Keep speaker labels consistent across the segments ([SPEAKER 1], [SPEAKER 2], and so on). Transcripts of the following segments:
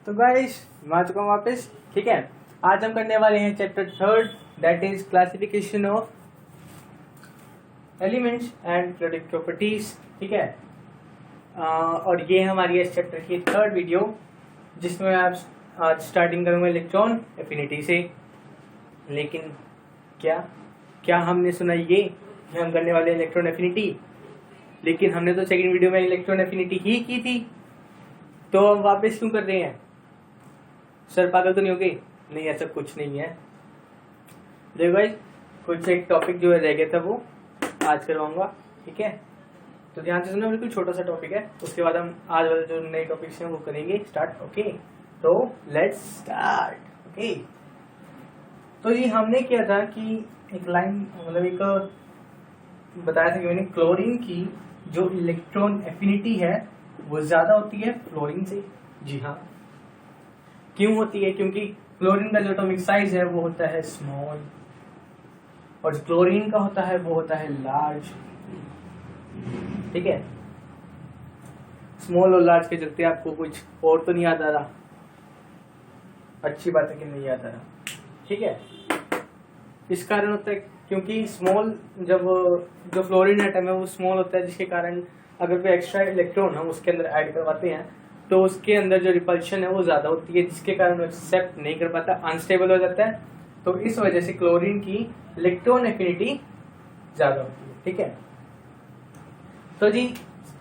[SPEAKER 1] तो गाइस मैं आ चुका हूँ वापस। ठीक है, आज हम करने वाले हैं chapter 3 that is classification of elements and product properties. ठीक है, और ये हमारी इस चैप्टर की 3rd वीडियो जिसमें आप आज स्टार्टिंग करूँगा इलेक्ट्रॉन एफिनिटी से। लेकिन क्या क्या हमने सुना ये कि हम करने वाले इलेक्ट्रॉन एफिनिटी, लेकिन हमने तो सेकंड वीडियो में इलेक्ट्रॉन एफिनिटी ही की थी, तो हम वापस क्यों कर रहे हैं? सर पागल तो नहीं हो गए? नहीं, ऐसा कुछ नहीं है। देखो भाई, कुछ एक टॉपिक जो रह गया था वो आज करवाऊंगा। ठीक है, तो ध्यान से सुनो, बिल्कुल छोटा सा टॉपिक है, उसके बाद हम आज वाले जो नए टॉपिक्स हैं वो करेंगे स्टार्ट। ओके, तो लेट्स स्टार्ट। ओके, तो ये हमने किया था कि एक लाइन मतलब एक बताया था कि मैंने क्लोरीन की जो इलेक्ट्रॉन एफिनिटी है वो ज्यादा होती है फ्लोरीन से। जी हाँ, क्यों होती है? क्योंकि क्लोरीन का जो एटॉमिक साइज है वो होता है स्मॉल और जो क्लोरीन का होता है वो होता है लार्ज। ठीक है, स्मॉल और लार्ज के चलते आपको कुछ और तो नहीं याद आ रहा? अच्छी बात है कि नहीं याद आ रहा। ठीक है, इस कारण होता है क्योंकि स्मॉल जब जो फ्लोरीन एटम है वो स्मॉल होता है, जिसके कारण अगर कोई एक्स्ट्रा इलेक्ट्रॉन हम उसके अंदर ऐड करवाते हैं तो उसके अंदर जो रिपल्शन है वो ज्यादा होती है, जिसके कारण वो एक्सेप्ट नहीं कर पाता, अनस्टेबल हो जाता है। तो इस वजह से क्लोरीन की इलेक्ट्रॉन एफिनिटी ज्यादा होती है। ठीक है, तो जी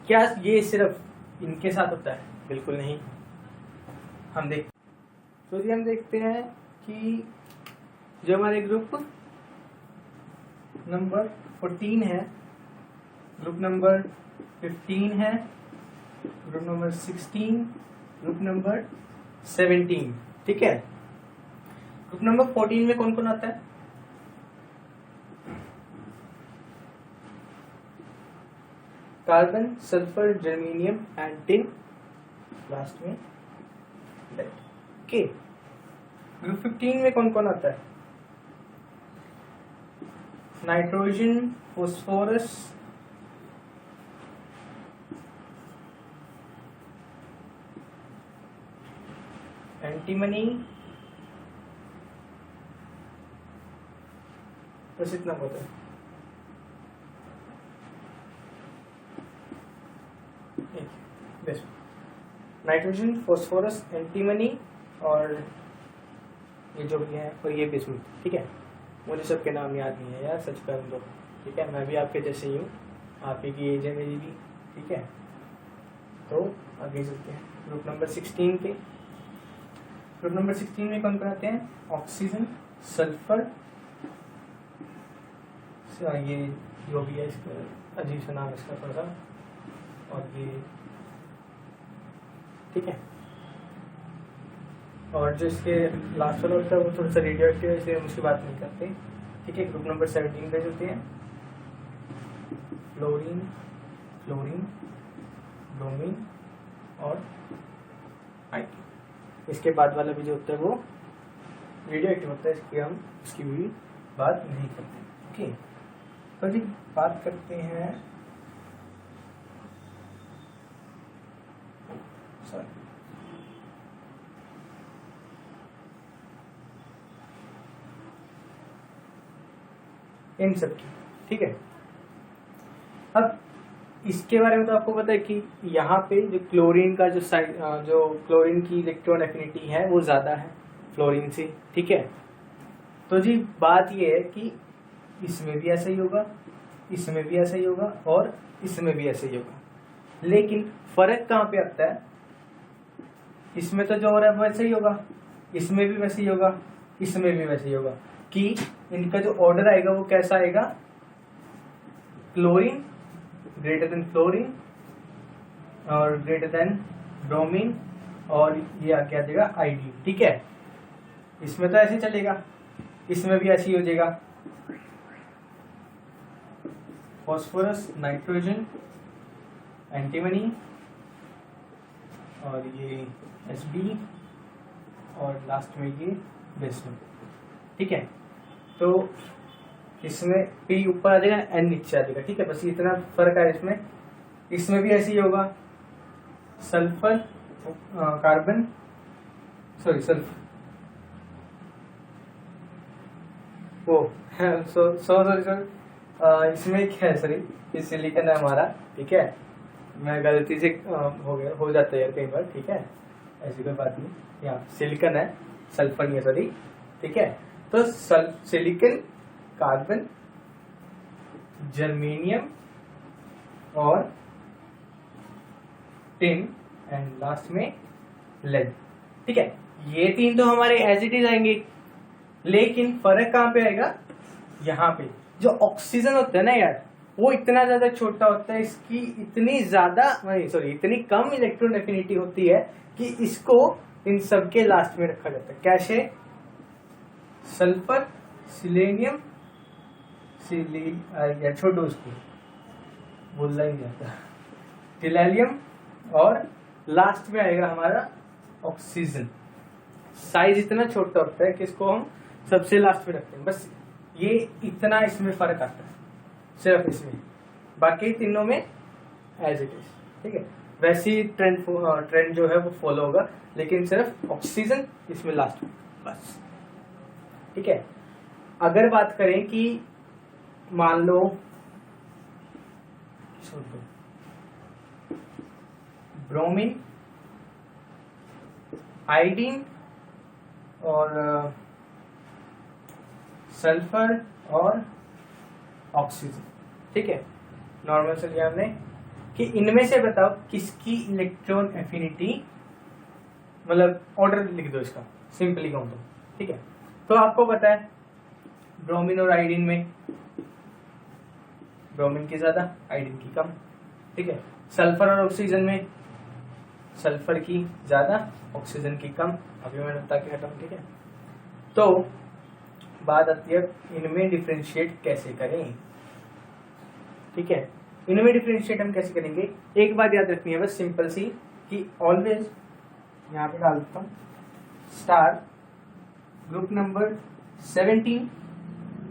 [SPEAKER 1] क्या ये सिर्फ इनके साथ होता है? बिल्कुल नहीं। हम देखते हैं कि जो हमारे ग्रुप नंबर 14 है, ग्रुप नंबर 15 है, ग्रुप नंबर 16, ग्रुप नंबर 17। ठीक है, ग्रुप नंबर 14 में कौन कौन आता है? Carbon, sulphur, germanium and tin, last में लेड। ओके, ग्रुप 15 में कौन कौन आता है? नाइट्रोजन, फॉस्फोरस, एंटीमनी, बस इतना होता है। नाइट्रोजन, फॉस्फोरस, एंटीमनी और ये जो भी है और ये बिस्मुथ। ठीक है, मुझे सबके नाम याद नहीं है यार, सच कर दो। ठीक है, मैं भी आपके जैसे ही हूँ, आप ही की एज है मेरी भी। ठीक है, तो आगे चलते हैं ग्रुप नंबर 16 के। ग्रुप नंबर 16 में कौन बनाते हैं? ऑक्सीजन, सल्फर, ये जो भी है इसका अजीब सा नाम इसका थोड़ा सा, और ये ठीक है, और जो इसके लास्ट वाला होता है वो थोड़ा सा रेडियो एक्टिव है, इसलिए हम उसकी बात नहीं करते। ठीक है, ग्रुप नंबर 17 पे चलते हैं। फ्लोरीन, क्लोरीन, ब्रोमीन और आइडिन। इसके बाद वाला भी जो होता है वो रेडियो एक्टिव होता है, इसकी हम उसकी भी बात नहीं करते। ओके, तो जी बात करते हैं इन सब की। ठीक है, अब इसके बारे में तो आपको पता है कि यहाँ पे जो क्लोरीन का जो क्लोरीन की इलेक्ट्रॉन एफिनिटी है वो ज्यादा है फ्लोरीन से। ठीक है, तो जी बात ये है कि इसमें भी ऐसा ही होगा, इसमें भी ऐसा ही होगा और इसमें भी ऐसा ही होगा, लेकिन फर्क कहाँ पे आता है? इसमें तो जो हो रहा है वैसे ही होगा, इसमें भी वैसे ही होगा, इसमें भी वैसे ही होगा, कि इनका जो ऑर्डर आएगा वो कैसा आएगा? क्लोरीन ग्रेटर देन फ्लोरीन और ग्रेटर देन ब्रोमीन, और ये आगे आ जाएगा आईडी। ठीक है, इसमें तो ऐसे चलेगा, इसमें भी ऐसे ही हो जाएगा। फॉस्फोरस, नाइट्रोजन, एंटीमनी और ये Sb और लास्ट में ये बेसमेंट। ठीक है, तो इसमें P ऊपर आ जाएगा, N नीचे आ जाएगा। ठीक है, बस इतना फर्क है इसमें। इसमें भी ऐसे ही होगा, सल्फर, कार्बन, सॉरी सल्फ वो सॉरी इसमें क्या है, सॉरी ये सिलिकॉन है हमारा, ठीक है, मैं गलती से हो जाता है यार कई बार, ठीक है, ऐसी कोई बात नहीं, यहाँ सिलिकॉन है, सल्फर नहीं है, सॉरी, ठीक है। तो सिलिकॉन, कार्बन, जर्मेनियम और टिन एंड लास्ट में लेड, ठीक है। ये तीन तो हमारे एज इट इज आएंगे, लेकिन फर्क कहाँ पे आएगा, यहाँ पे जो ऑक्सीजन होता है ना यार, वो इतना ज्यादा छोटा होता है, इसकी इतनी ज्यादा सॉरी इतनी कम इलेक्ट्रॉन एफिनिटी होती है कि इसको इन सब के लास्ट में रखा जाता है। कैसे? सल्फर, सिलेनियम, छोड़ो उसको, बोलना ही नहीं आता, टिलेलियम और लास्ट में आएगा हमारा ऑक्सीजन। साइज इतना छोटा होता है कि इसको हम सबसे लास्ट में रखते हैं, बस ये इतना इसमें फर्क आता है सिर्फ इसमें, बाकी तीनों में एज इट इज, ठीक है। वैसे ही ट्रेंड जो है वो फॉलो होगा, लेकिन सिर्फ ऑक्सीजन इसमें लास्ट में, बस, ठीक है। अगर बात करें कि मान लो ब्रोमीन, आयोडीन और सल्फर और ऑक्सीजन, ठीक है, नॉर्मल से लिया हमने कि इनमें से बताओ किसकी इलेक्ट्रॉन एफिनिटी, मतलब ऑर्डर लिख दो इसका, सिंपली कहूं तो, ठीक है। तो आपको पता है ब्रोमीन और आयोडीन में ब्रोमीन की ज्यादा, आयोडीन की कम, ठीक है। सल्फर और ऑक्सीजन में सल्फर की ज्यादा, ऑक्सीजन की कम, अभी मैंने बता के हटाऊं, ठीक है। तो बात आती है इनमें डिफरेंशिएट कैसे करें, ठीक है। इनमें डिफरेंशिएट हम कैसे करेंगे, एक बात याद रखनी है बस सिंपल सी, कि ऑलवेज यहाँ पे डाल देता हूँ star, group number 17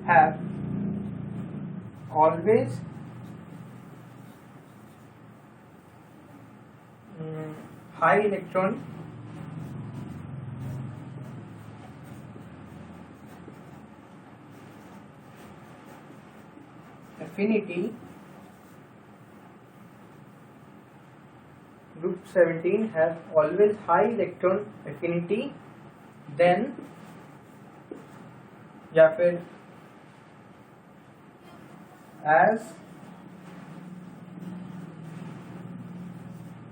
[SPEAKER 1] have always high electron affinity, group 17 have always high electron affinity then, या फिर as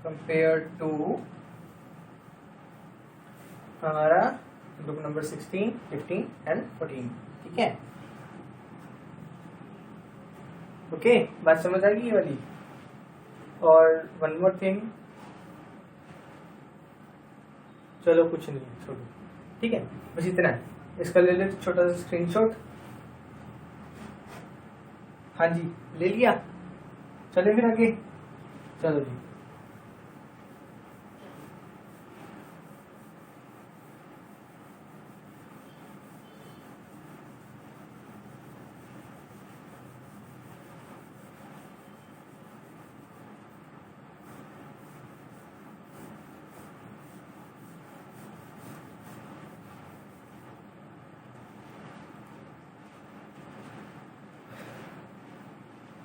[SPEAKER 1] compared to हमारा ग्रुप नंबर 16, 15 एंड 14, ठीक है। ओके, बात समझ आ गई ये वाली। और वन मोर थिंग, चलो कुछ नहीं है, छोड़ो, ठीक है, बस इतना है। इसका ले ले छोटा सा स्क्रीनशॉट, हाँ जी ले लिया, चले फिर आगे, चलो जी।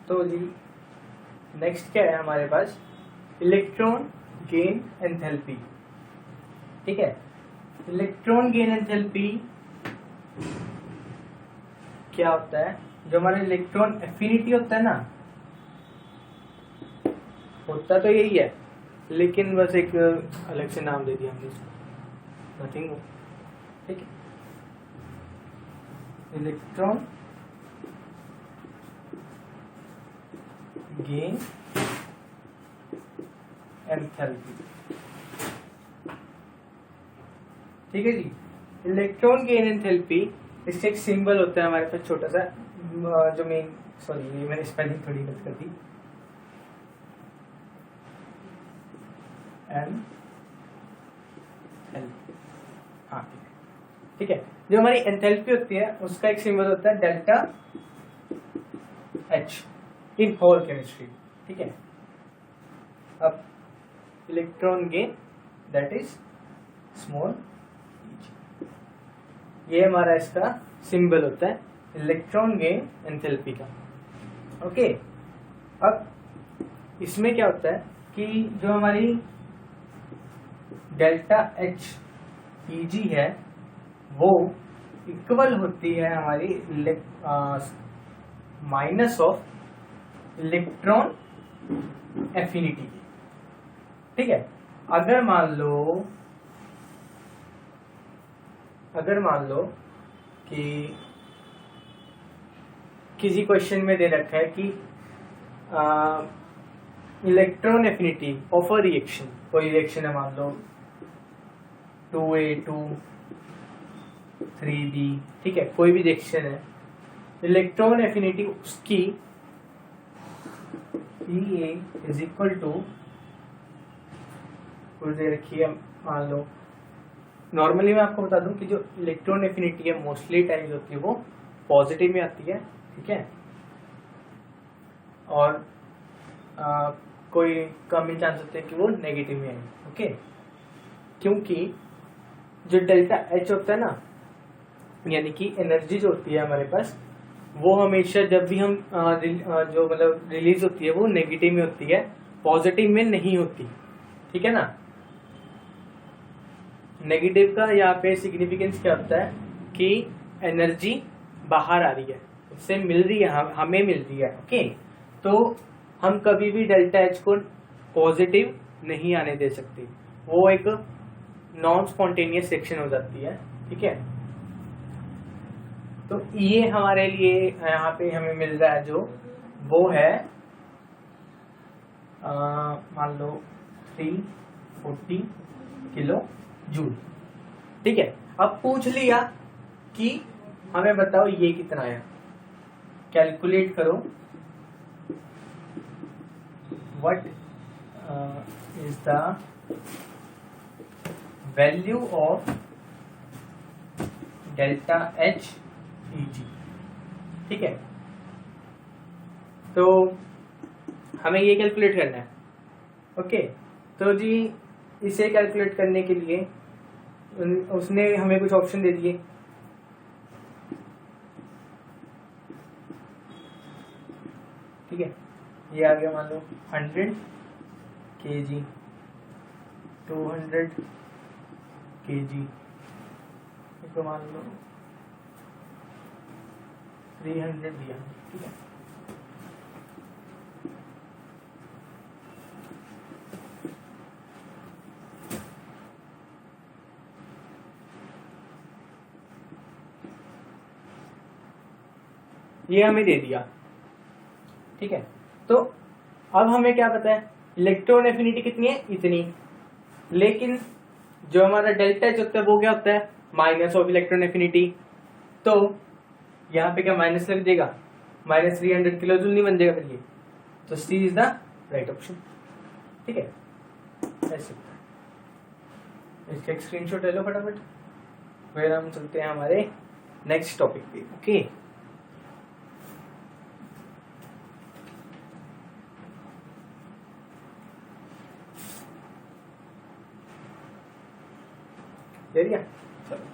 [SPEAKER 1] तो जी नेक्स्ट क्या है हमारे पास, इलेक्ट्रॉन गेन एंथैल्पी, ठीक है। इलेक्ट्रॉन गेन एंथैल्पी क्या होता है, जो हमारा इलेक्ट्रॉन एफिनिटी होता है ना, होता तो यही है, लेकिन बस एक अलग से नाम दे दिया हमने इसको, नथिंग, ठीक है। इलेक्ट्रॉन गेन एंथैल्पी, ठीक है जी। इलेक्ट्रॉन गेन एंथैल्पी, इससे एक सिंबल होता है हमारे पास छोटा सा, जो मेन, सॉरी ये मैंने स्पेलिंग थोड़ी गलत कर दी, एन एल, हाँ ठीक है। जो हमारी एंथैल्पी होती है उसका एक सिंबल होता है delta H in whole chemistry, ठीक है। अब electron gain that is small ये हमारा इसका सिंबल होता है इलेक्ट्रॉन गेन एंथैल्पी का। ओके, अब इसमें क्या होता है कि जो हमारी डेल्टा एच ईजी है वो इक्वल होती है हमारी माइनस ऑफ इलेक्ट्रॉन एफिनिटी की। ठीक है, अगर मान लो कि किसी क्वेश्चन में दे रखा है कि electron affinity of a reaction, कोई रिएक्शन है मान लो 2A2 3B, ठीक है, कोई भी रिएक्शन है, इलेक्ट्रॉन एफिनिटी उसकी EA इज इक्वल टू कुछ दे रखी है मान लो। नॉर्मली मैं आपको बता दूं कि जो इलेक्ट्रॉन एफिनिटी है मोस्टली टाइम्स होती है वो पॉजिटिव में आती है, ठीक है, और कोई कम ही चांस होते हैं कि वो नेगेटिव में आए। ओके, क्योंकि जो डेल्टा एच होता है ना, यानी कि एनर्जी जो होती है हमारे पास, वो हमेशा जब भी हम जो मतलब रिलीज होती है वो नेगेटिव में होती है, पॉजिटिव में नहीं होती। ठीक है ना, नेगेटिव का यहाँ पे सिग्निफिकेंस क्या होता है कि एनर्जी बाहर आ रही है, उससे मिल रही है, हमें मिल रही है। ओके, तो हम कभी भी डेल्टा एच को पॉजिटिव नहीं आने दे सकते, वो एक नॉन स्पॉन्टेनियस सेक्शन हो जाती है। ठीक है, तो ये हमारे लिए यहाँ पे हमें मिल रहा है जो वो है मान लो 340 किलो जूल। ठीक है, अब पूछ लिया कि हमें बताओ ये कितना है, कैलकुलेट करो what is the value of delta H easy. ठीक है, तो हमें ये कैलकुलेट करना है। ओके, तो जी इसे कैलकुलेट करने के लिए उसने हमें कुछ ऑप्शन दे दिए। ठीक है, ये आ गया मान लो 100 kg, 200 kg, इसको मान लो 300 दिया। ठीक है, ये हमें दे दिया। ठीक है, तो अब हमें क्या पता है, इलेक्ट्रॉन एफिनिटी कितनी है, इतनी, लेकिन जो हमारा डेल्टा एच होता है वो क्या होता है, माइनस ऑफ इलेक्ट्रॉन एफिनिटी। तो यहाँ पे क्या माइनस लग जाएगा, माइनस 300 किलो जूल नहीं बन जाएगा फिर ये, तो सी इज द राइट ऑप्शन। ठीक है, ऐसे इसका एक स्क्रीनशॉट ले लो फटाफट, फिर हम चलते हैं हमारे नेक्स्ट टॉपिक पे। ओके, दे दिया, चलो।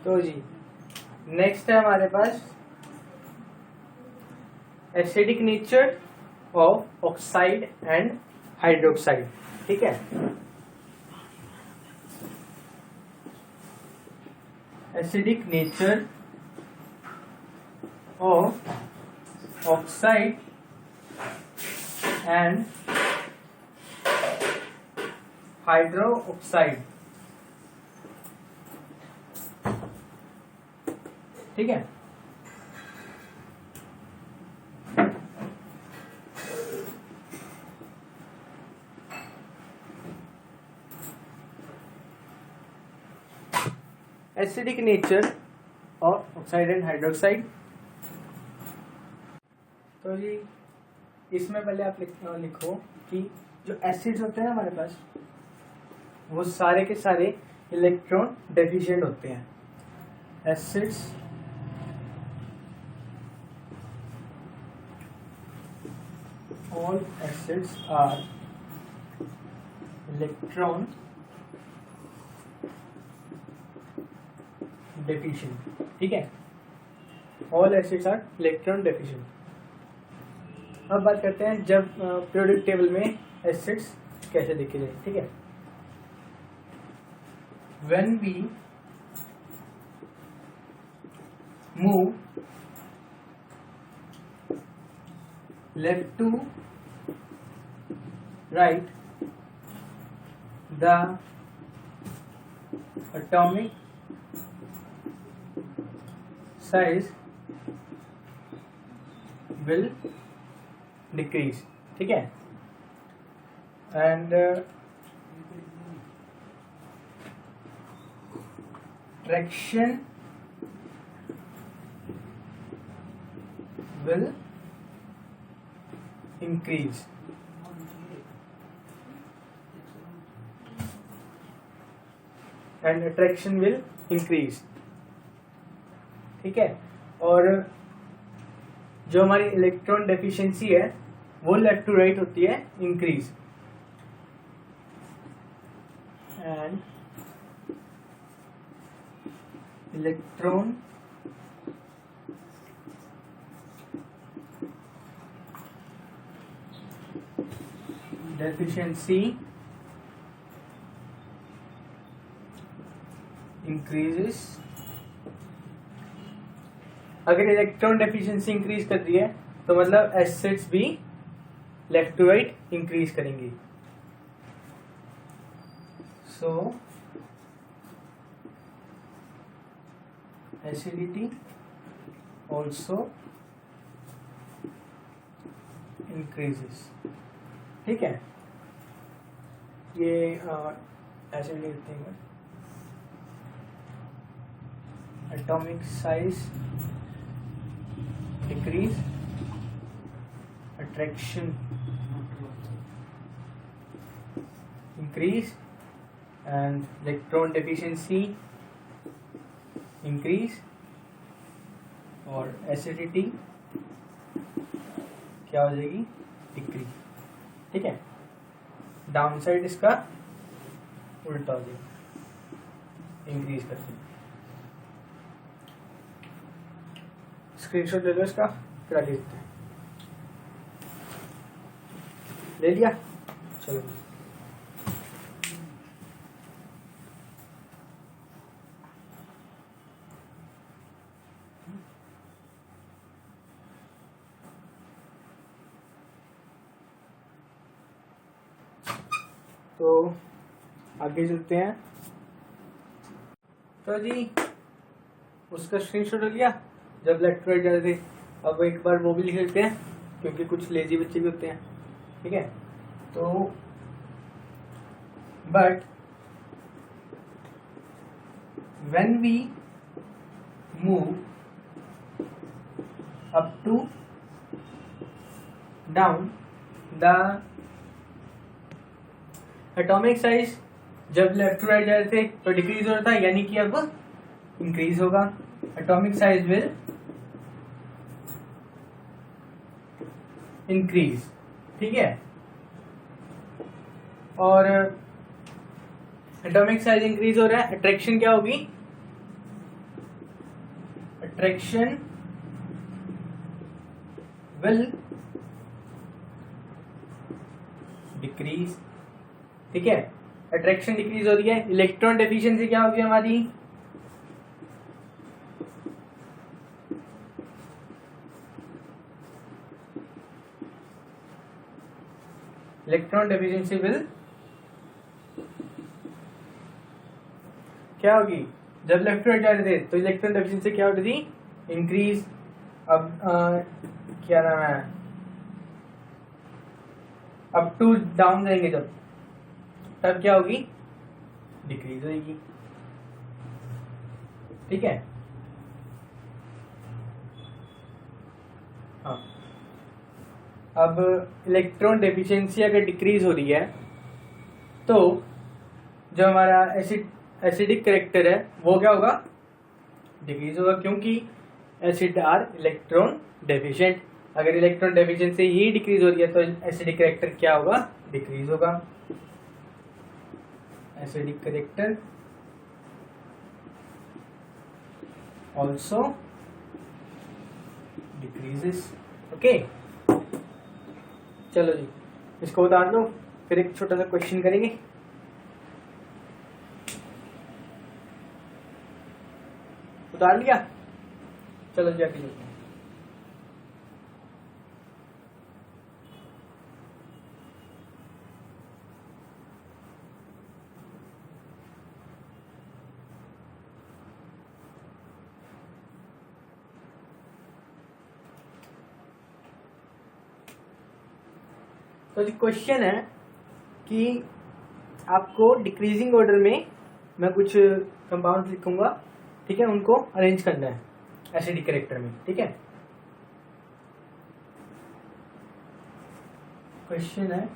[SPEAKER 1] तो जी नेक्स्ट है हमारे पास acidic nature of oxide and hydroxide. ठीक है, acidic nature of oxide and hydroxide. ठीक है, acidic nature of oxide and hydroxide. तो जी इसमें पहले आप लिखो कि जो एसिड्स होते हैं हमारे पास वो सारे के सारे इलेक्ट्रॉन डेफिशिएंट होते हैं. Acids all acids are electron deficient. ठीक है, all acids are electron deficient. अब बात करते हैं जब पीरियोडिक टेबल में एसिड्स कैसे लिखे जाए. ठीक है, when we move left to right, the atomic size will decrease. ठीक है, and traction will increase. And attraction will increase. ठीक है, और जो हमारी इलेक्ट्रॉन डेफिशिएंसी है वो लेफ्ट टू राइट होती है increase. And electron deficiency increases. अगर इलेक्ट्रॉन डेफिशिएंसी इंक्रीज कर रही है तो मतलब एसिड्स भी लेफ्ट टू राइट इंक्रीज करेंगी. So acidity also increases. ठीक है, ये ऐसे लिखते हैं. Atomic size decrease, attraction increase, and electron deficiency increase, और एसिडिटी क्या हो जाएगी, डिक्रीज. ठीक है, डाउन साइड इसका उल्टा हो जाएगा, इंक्रीज करके. स्क्रीनशॉट ले लो इसका, फिर आगे देखते हैं. ले लिया, चलो. तो आगे चलते हैं. तो जी उसका स्क्रीनशॉट ले लिया जब लेफ्ट टू राइट जा रहे थे. अब एक बार वो भी लिख लेते हैं क्योंकि कुछ लेजी बच्चे भी होते हैं. ठीक है, तो but when we move up to down, the atomic size जब लेफ्ट टू राइट जा रहे थे तो डिक्रीज हो रहा था, यानी कि अब इंक्रीज होगा. Atomic size will increase. ठीक है, और एटॉमिक साइज इंक्रीज हो रहा है, अट्रैक्शन क्या होगी, अट्रैक्शन विल डिक्रीज. ठीक है, अट्रैक्शन डिक्रीज हो रही है. इलेक्ट्रॉन डेफिशिएंसी क्या होगी हमारी, इलेक्ट्रॉन डेफिशिएंसी विल क्या होगी, जब लेफ्ट टू राइट जा रहे थे तो इलेक्ट्रॉन डेफिशिएंसी क्या हो रही थी, इंक्रीज. अब क्या नाम है, अप टू डाउन जाएंगे जब, तब क्या होगी, डिक्रीज होगी. ठीक है, हाँ. अब इलेक्ट्रॉन डेफिशिएंसी अगर डिक्रीज हो रही है तो जो हमारा एसिडिक कैरेक्टर है वो क्या होगा, डिक्रीज होगा, क्योंकि एसिड आर इलेक्ट्रॉन डेफिशिएंट। अगर इलेक्ट्रॉन डेफिशिएंसी ही डिक्रीज हो रही है तो एसिडिक कैरेक्टर क्या होगा, डिक्रीज होगा। Acidic character also decreases. Okay, चलो जी इसको उतार दो, फिर एक छोटा सा क्वेश्चन करेंगे। उतार लिया, चलो जी आगे चलते हैं। तो जी क्वेश्चन है कि आपको डिक्रीजिंग ऑर्डर में मैं कुछ कंपाउंड लिखूंगा, ठीक है, उनको अरेंज करना है एसिडिक कैरेक्टर में, ठीक है। क्वेश्चन है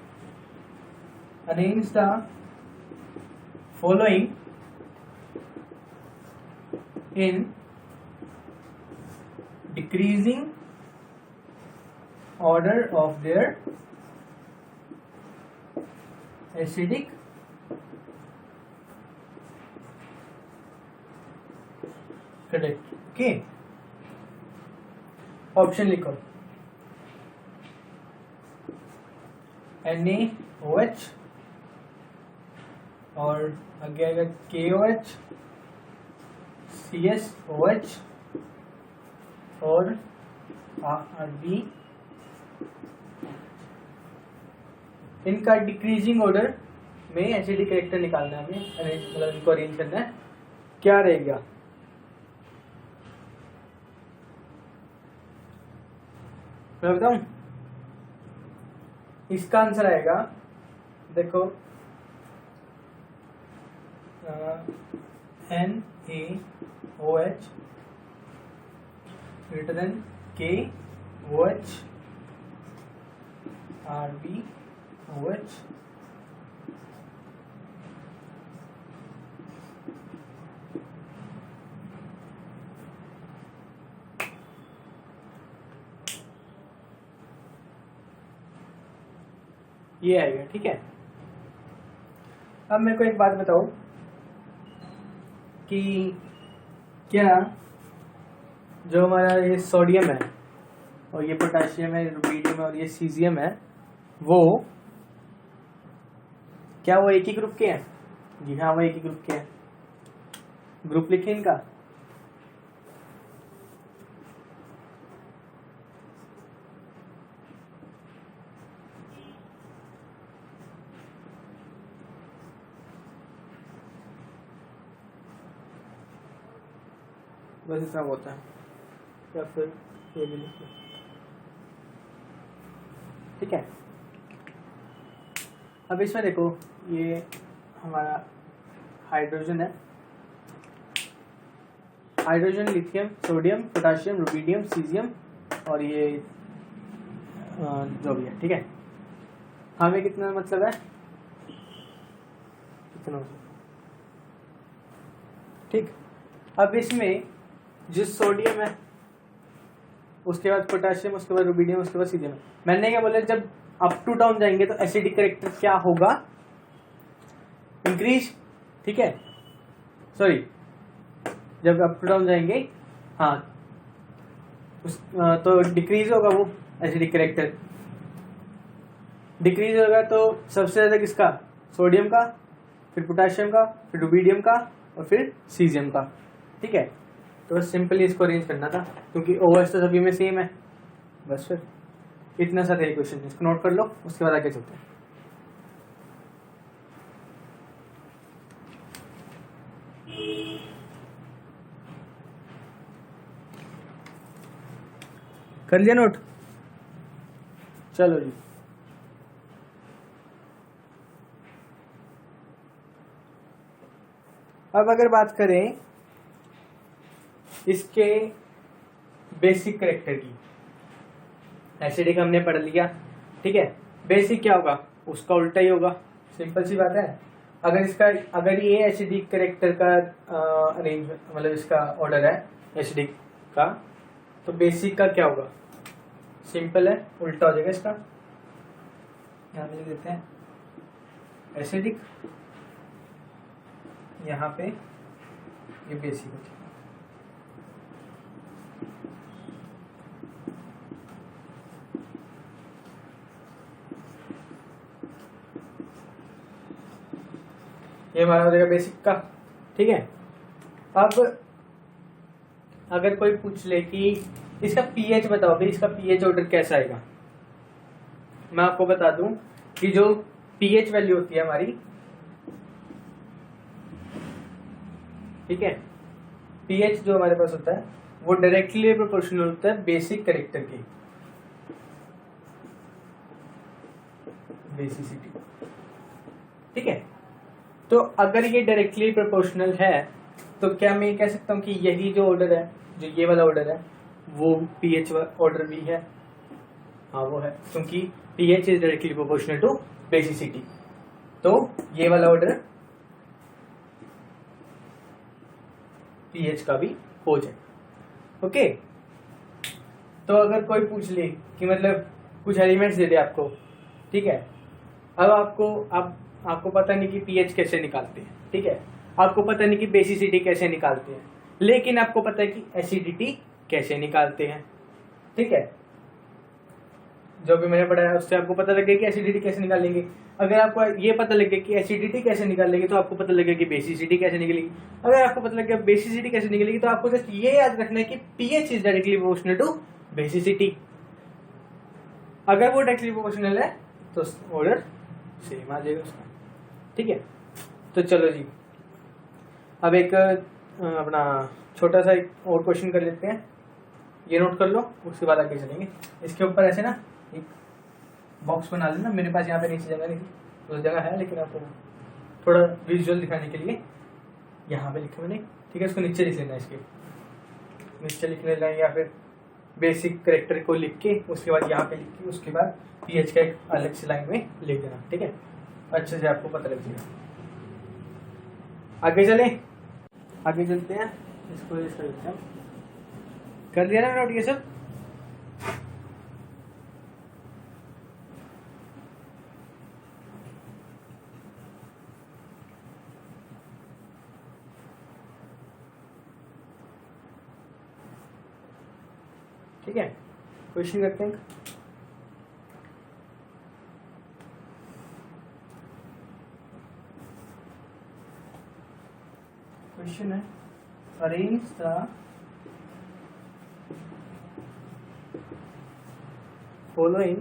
[SPEAKER 1] arrange the following in decreasing order of their acidic character. Okay, option लिखो NaOH और आगे आएगा KOH, CSOH और RB। इनका डिक्रीजिंग ऑर्डर में एसिडिक कैरेक्टर निकालना है हमें, मतलब इनको अरेंज करना है। क्या रहेगा, मैं बताऊं, इसका आंसर आएगा, देखो NaOH greater than KOH RbOH ये आएगा, ठीक है। अब मेरे को एक बात बताओ कि क्या जो हमारा ये सोडियम है और ये पोटेशियम है, रुबीडियम है और ये सीजियम है, वो क्या वो एक ही ग्रुप के हैं? जी हाँ, वो एक ही ग्रुप के हैं। ग्रुप लिखे इनका, बस इतना होता है, या फिर ये भी लिखो, ठीक है। अब इसमें देखो ये हमारा हाइड्रोजन है, hydrogen, lithium, sodium, potassium, rubidium, caesium और ये जो भी है, ठीक है। हमें कितना मतलब है, इतना, ठीक। अब इसमें जो सोडियम है, उसके बाद पोटेशियम, उसके बाद रुबीडियम, उसके बाद सीजियम। मैंने क्या बोला, जब अप टू डाउन जाएंगे तो एसिडिक कैरेक्टर क्या होगा, इंक्रीज, ठीक है। सॉरी, जब अप टू डाउन जाएंगे, हाँ, तो डिक्रीज होगा वो एसिडिक कैरेक्टर। डिक्रीज होगा तो सबसे ज्यादा किसका, सोडियम का, फिर पोटेशियम का, फिर रुबीडियम का और फिर सीजियम का, ठीक है। तो बस सिंपली इसको अरेंज करना था, क्योंकि OH तो सभी में सेम है। बस फिर इतना सा था क्वेश्चन, इसको नोट कर लो, उसके बाद आगे चलते हैं। कर लिया नोट, चलो जी। अब अगर बात करें इसके बेसिक कैरेक्टर की, एसिडिक हमने पढ़ लिया, ठीक है। बेसिक क्या होगा, उसका उल्टा ही होगा, सिंपल सी बात है। अगर ये एसिडिक करेक्टर का अरेंज मतलब इसका ऑर्डर है एसिडिक का, तो बेसिक का क्या होगा, सिंपल है, उल्टा हो जाएगा इसका। यहाँ पे लिख देते हैं एसिडिक, यहाँ पे ये बेसिक हो जाएगा। ये हमारा हो जाएगा बेसिक का, ठीक है। अब अगर कोई पूछ ले कि इसका पीएच बताओ भाई, इसका पीएच ऑर्डर कैसा आएगा, मैं आपको बता दूं कि जो पीएच वैल्यू होती है हमारी, ठीक है, पीएच जो हमारे पास होता है वो डायरेक्टली प्रोपोर्शनल होता है बेसिक करेक्टर की, बेसिसिटी, ठीक है। तो अगर ये डायरेक्टली प्रोपोर्शनल है तो क्या मैं कह सकता हूँ कि यही जो ऑर्डर है, जो ये वाला ऑर्डर है, वो पीएच ऑर्डर भी है, हाँ वो है, क्योंकि pH is directly proportional to basicity, तो ये वाला ऑर्डर पीएच का भी हो जाए, ओके। तो अगर कोई पूछ ले कि मतलब कुछ एलिमेंट्स दे दे आपको, ठीक है, अब आपको पता नहीं कि पीएच कैसे निकालते हैं, ठीक है, आपको पता नहीं कि बेसिसिटी कैसे निकालते हैं, लेकिन आपको पता है कि एसिडिटी कैसे निकालते हैं, ठीक है। जो भी मैंने पढ़ाया उससे आपको पता लग गया कि एसिडिटी कैसे निकालेंगे। अगर आपको ये पता लग गया कि एसिडिटी कैसे निकालेंगे तो आपको पता लगेगा कि बेसिसिटी कैसे निकलेगी। अगर आपको पता लग गया बेसिसिटी कैसे निकलेगी तो आपको जस्ट ये याद रखना है कि pH is directly proportional to basicity. अगर वो डायरेक्टली प्रोपोर्शनल है तो ऑर्डर सेम आ जाएगा उसका, ठीक है। तो चलो जी, अब एक अपना छोटा सा एक और क्वेश्चन कर लेते हैं, ये नोट कर लो, उसके बाद आगे चलेंगे। इसके ऊपर ऐसे ना एक बॉक्स बना लेना, मेरे पास यहाँ पे नीचे जगह नहीं थी, तो जगह है, लेकिन आपको थोड़ा विजुअल दिखाने के लिए यहाँ पे लिखा मैंने, ठीक है। इसको नीचे लिख लेना, इसके नीचे लिख लेना, या फिर बेसिक करेक्टर को लिख के उसके बाद यहाँ पे लिख के उसके बाद पीएच का एक अलग से लाइन में लिख देना, ठीक है, अच्छे से आपको पता लग जाएगा। आगे चलते हैं, इसको इसका लिखते हैं, कर लिया ना नोट ये सब। ठीक है, क्वेश्चन करते हैं। क्वेश्चन है, arrange the following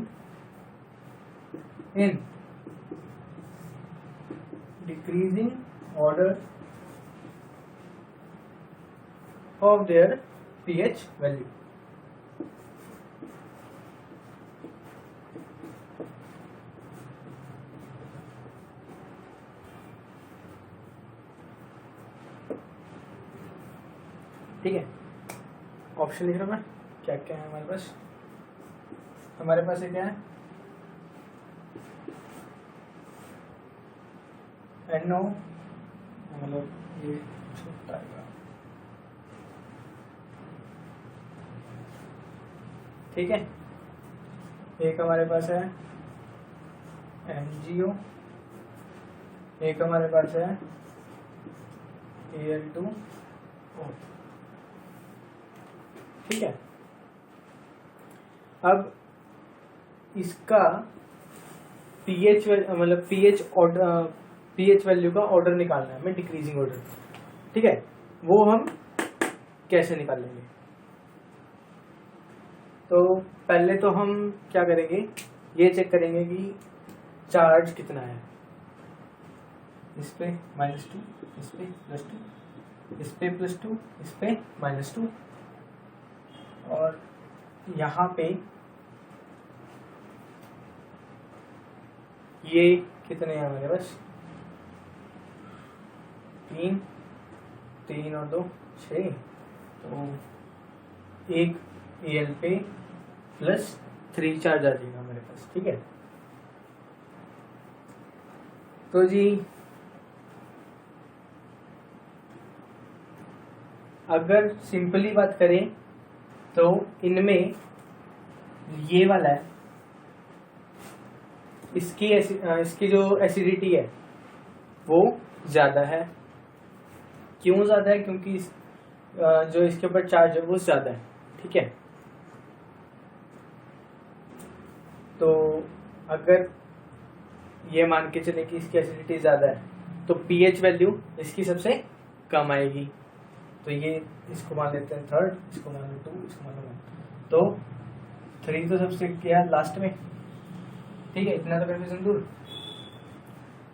[SPEAKER 1] in decreasing order of their pH value. ठीक है, ऑप्शन लिख रहा हूं मैं, क्या क्या है हमारे पास। हमारे पास क्या है, NO, मतलब ये छोटा आएगा, ठीक है। एक हमारे पास है MgO, एक हमारे पास है Al2O, ठीक है। अब इसका पीएच मतलब पीएच वैल्यू का ऑर्डर निकालना है हमें, डिक्रीजिंग ऑर्डर, ठीक है। वो हम कैसे निकालेंगे, तो पहले तो हम क्या करेंगे, ये चेक करेंगे कि चार्ज कितना है, इस पे -2, इस पे +2, इस पे +2, इस पे -2, और यहाँ पे ये कितने हैं हमारे पास, 3 और 2 6, तो एक Al पे +3 चार्ज आ जाएगा हमारे पास, बेस, ठीक है। तो जी अगर सिंपली बात करें तो इनमें ये वाला है, इसकी जो एसिडिटी है वो ज़्यादा है। क्यों ज़्यादा है? क्योंकि जो इसके ऊपर चार्ज है वो ज़्यादा है, ठीक है। तो अगर ये मान के चले कि इसकी एसिडिटी ज़्यादा है तो पीएच वैल्यू इसकी सबसे कम आएगी। तो ये इसको मान लेते हैं थर्ड, इसको मान लो 2, इसको मान लो 1। तो 3 तो सबसे क्या लास्ट में, ठीक है। इतना तो कन्फ्यूजन दूर।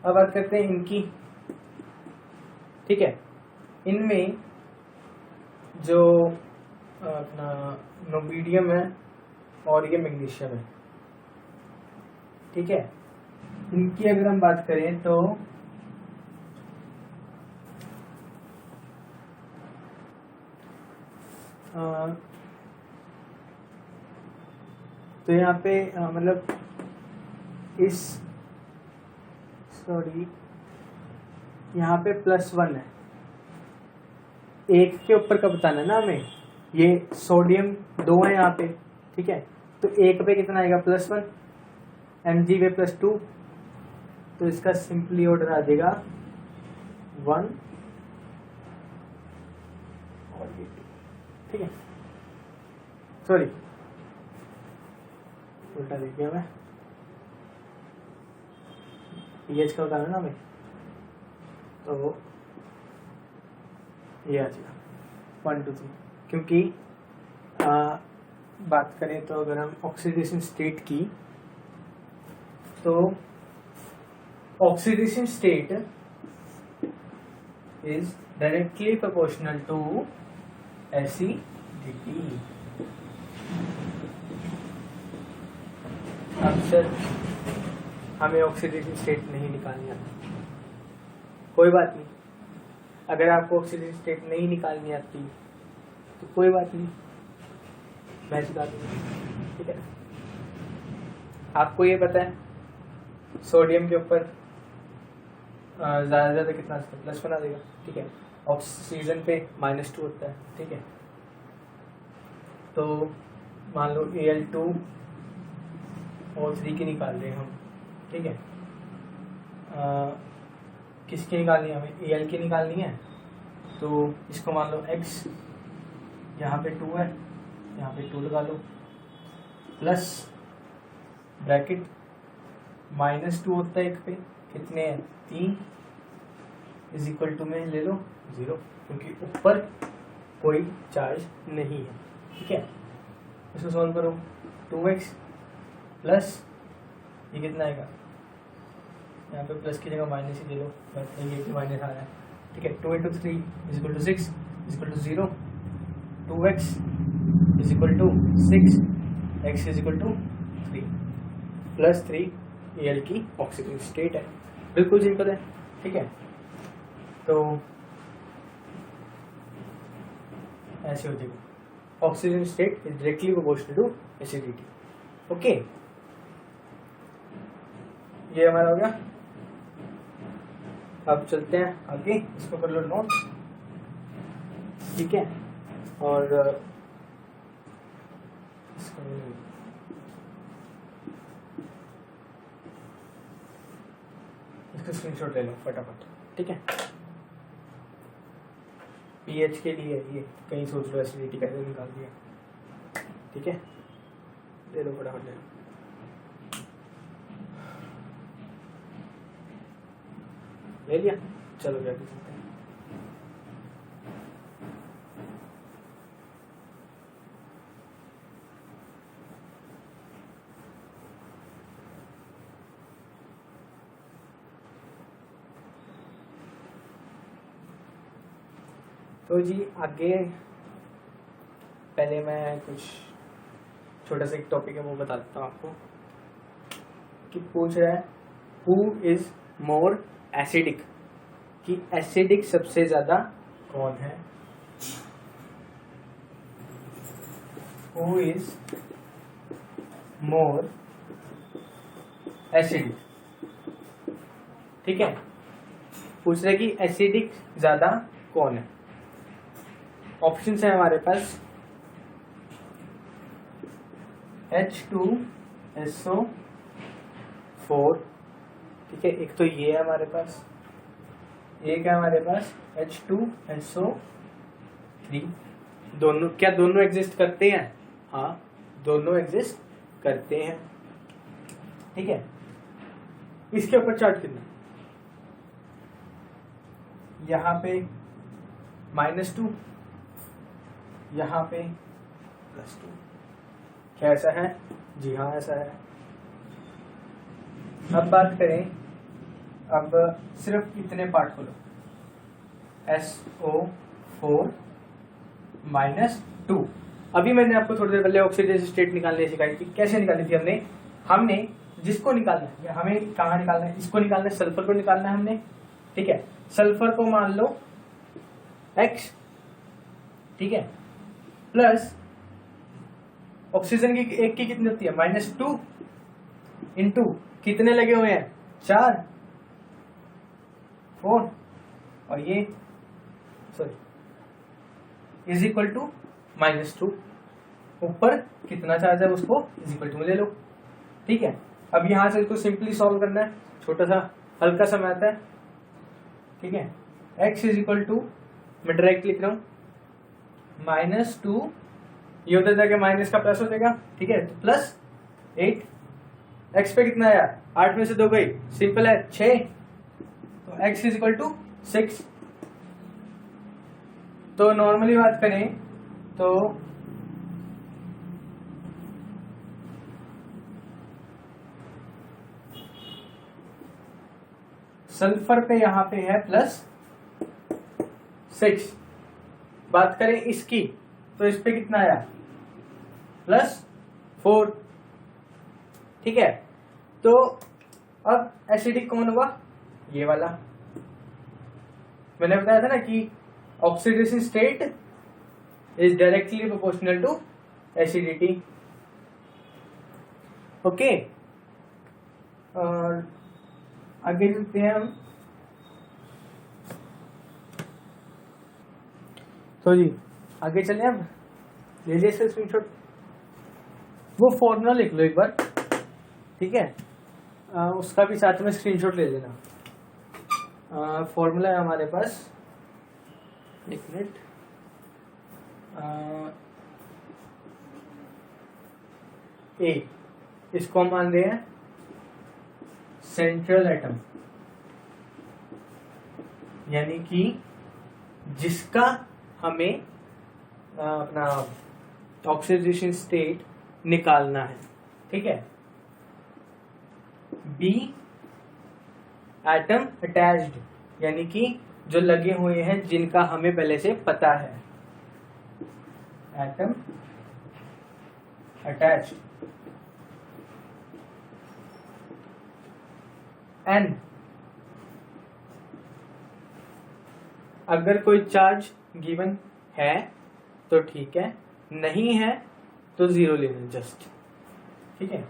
[SPEAKER 1] अब बात करते हैं इनकी, ठीक है। इनमें जो अपना नोबिडियम है और ये मैग्नीशियम है, ठीक है। इनकी अगर हम बात करें तो यहाँ पे मतलब यहाँ पे +1 है, एक के ऊपर का बताना है ना हमें। ये सोडियम 2 है यहाँ पे, ठीक है। तो एक पे कितना आएगा? +1, Mg पे +2, तो इसका सिंपली ऑर्डर आ जाएगा 1 और ये 2, ठीक है। सॉरी उल्टा लिख दिया मैं, पीएच का बताना ना हमें, तो ये आ जाएगा 1 2 3। क्योंकि बात करें तो अगर हम ऑक्सीडेशन स्टेट की, तो oxidation state is directly proportional to acidity. अब सर हमें ऑक्सीडेशन स्टेट नहीं निकालनी आती, कोई बात नहीं। अगर आपको ऑक्सीडेशन स्टेट नहीं निकालनी आती तो कोई बात नहीं, मैं सिखा दूंगा, ठीक है। आपको ये पता है सोडियम के ऊपर ज़्यादा से ज़्यादा कितना +1 आ जाएगा, ठीक है। ऑक्सीजन पे -2 होता है, ठीक है। तो मान लो Al2 और 3 की निकाल रहे हैं हम, ठीक है। किसकी निकालनी है हमें? Al की निकालनी है। तो इसको मान लो x, यहाँ पे 2 है, यहाँ पे 2 लगा लो, प्लस ब्रैकेट -2 होता है एक पे, कितने हैं? 3 इज इक्वल टू में ले लो 0, क्योंकि ऊपर कोई चार्ज नहीं है, ठीक है। इसको सॉल्व करो, 2x प्लस ये कितना आएगा? यहाँ पे प्लस की जगह माइनस ही ले लो, ये माइनस आ रहा है, ठीक है। 2 × 3 is equal to 6 is equal to 0, 2x is equal to 6, x is equal to 3, +3 Al की ऑक्सीजन स्टेट है। बिल्कुल सिंपल है, ठीक है। तो ऐसे हो जाएगा, oxygen state is directly proportional to acidity, okay. ये हमारा हो गया। अब चलते हैं आगे, इसको कर लो नोट, ठीक है। और इसका स्क्रीनशॉट ले लो फटाफट, ठीक है। पीएच के लिए ये कहीं सोच लो एसिडिटी कैसे निकाल दिया, ठीक है। ले लो फटाफट, ले लो। ले लिया, चलो जाके चलते हैं। तो जी आगे पहले मैं कुछ छोटा सा एक टॉपिक है वो बता देता हूँ आपको, कि पूछ रहा है हु इज मोर एसिडिक, कि एसिडिक सबसे ज्यादा कौन है। हु इज मोर एसिडिक, ठीक है। पूछ रहे कि एसिडिक ज्यादा कौन है। ऑप्शन है हमारे पास H2SO4, ठीक है। एक तो ये है हमारे पास, एक है हमारे पास H2SO3। दोनों, क्या दोनों एग्जिस्ट करते हैं? हाँ, दोनों एग्जिस्ट करते हैं, ठीक है। इसके ऊपर चार्ज कितना, यहाँ पे -2, यहाँ पे +2। क्या ऐसा है? जी हाँ, ऐसा है। अब बात करें, अब सिर्फ इतने पार्ट को लो, SO4 -2। अभी मैंने आपको थोड़ी देर पहले ऑक्सीडेशन स्टेट निकालने सिखाई थी। कैसे निकाली थी हमने जिसको निकालना है, हमें कहाँ निकालना है, इसको निकालना है, सल्फर को निकालना है हमने, ठीक है। सल्फर को मान लो X, ठीक है, प्लस ऑक्सीजन की एक की कितनी होती है, -2 इंटू कितने लगे हुए हैं, 4 4, और ये सॉरी इज इक्वल टू -2। ऊपर कितना चार्ज है उसको इज इक्वल टू में ले लो, ठीक है। अब यहां से इसको सिंपली सॉल्व करना है, छोटा सा हल्का सा मैथ है, ठीक है। x इज इक्वल टू, मैं डायरेक्ट लिख रहा हूं, -2, ये उधर जाके माइनस का प्लस हो जाएगा, ठीक है, तो +8। x पे कितना आया, 8 में से 2 गई, सिंपल है 6, तो x इज इक्वल टू 6। तो नॉर्मली बात करें तो सल्फर पे यहां पे है +6। बात करें इसकी तो इस पे कितना आया, +4, ठीक है। तो अब एसिडिक कौन हुआ, ये वाला। मैंने बताया था ना कि oxidation state is directly proportional to acidity, okay. और आगे चलते हैं हम, तो जी आगे चले। अब ले लिया इसका स्क्रीनशॉट, वो फॉर्मूला लिख लो एक बार, ठीक है। उसका भी साथ में स्क्रीनशॉट ले लेना। फॉर्मूला है हमारे पास, एक मिनट, ए, इसको हम मान रहे हैं सेंट्रल एटम, यानी कि जिसका हमें अपना ऑक्सीडेशन स्टेट निकालना है, ठीक है। बी, एटम अटैच्ड, यानी कि जो लगे हुए हैं जिनका हमें पहले से पता है, एटम अटैच्ड। एन, अगर कोई चार्ज गिवन है तो ठीक है, नहीं है तो 0 लेना जस्ट, ठीक है।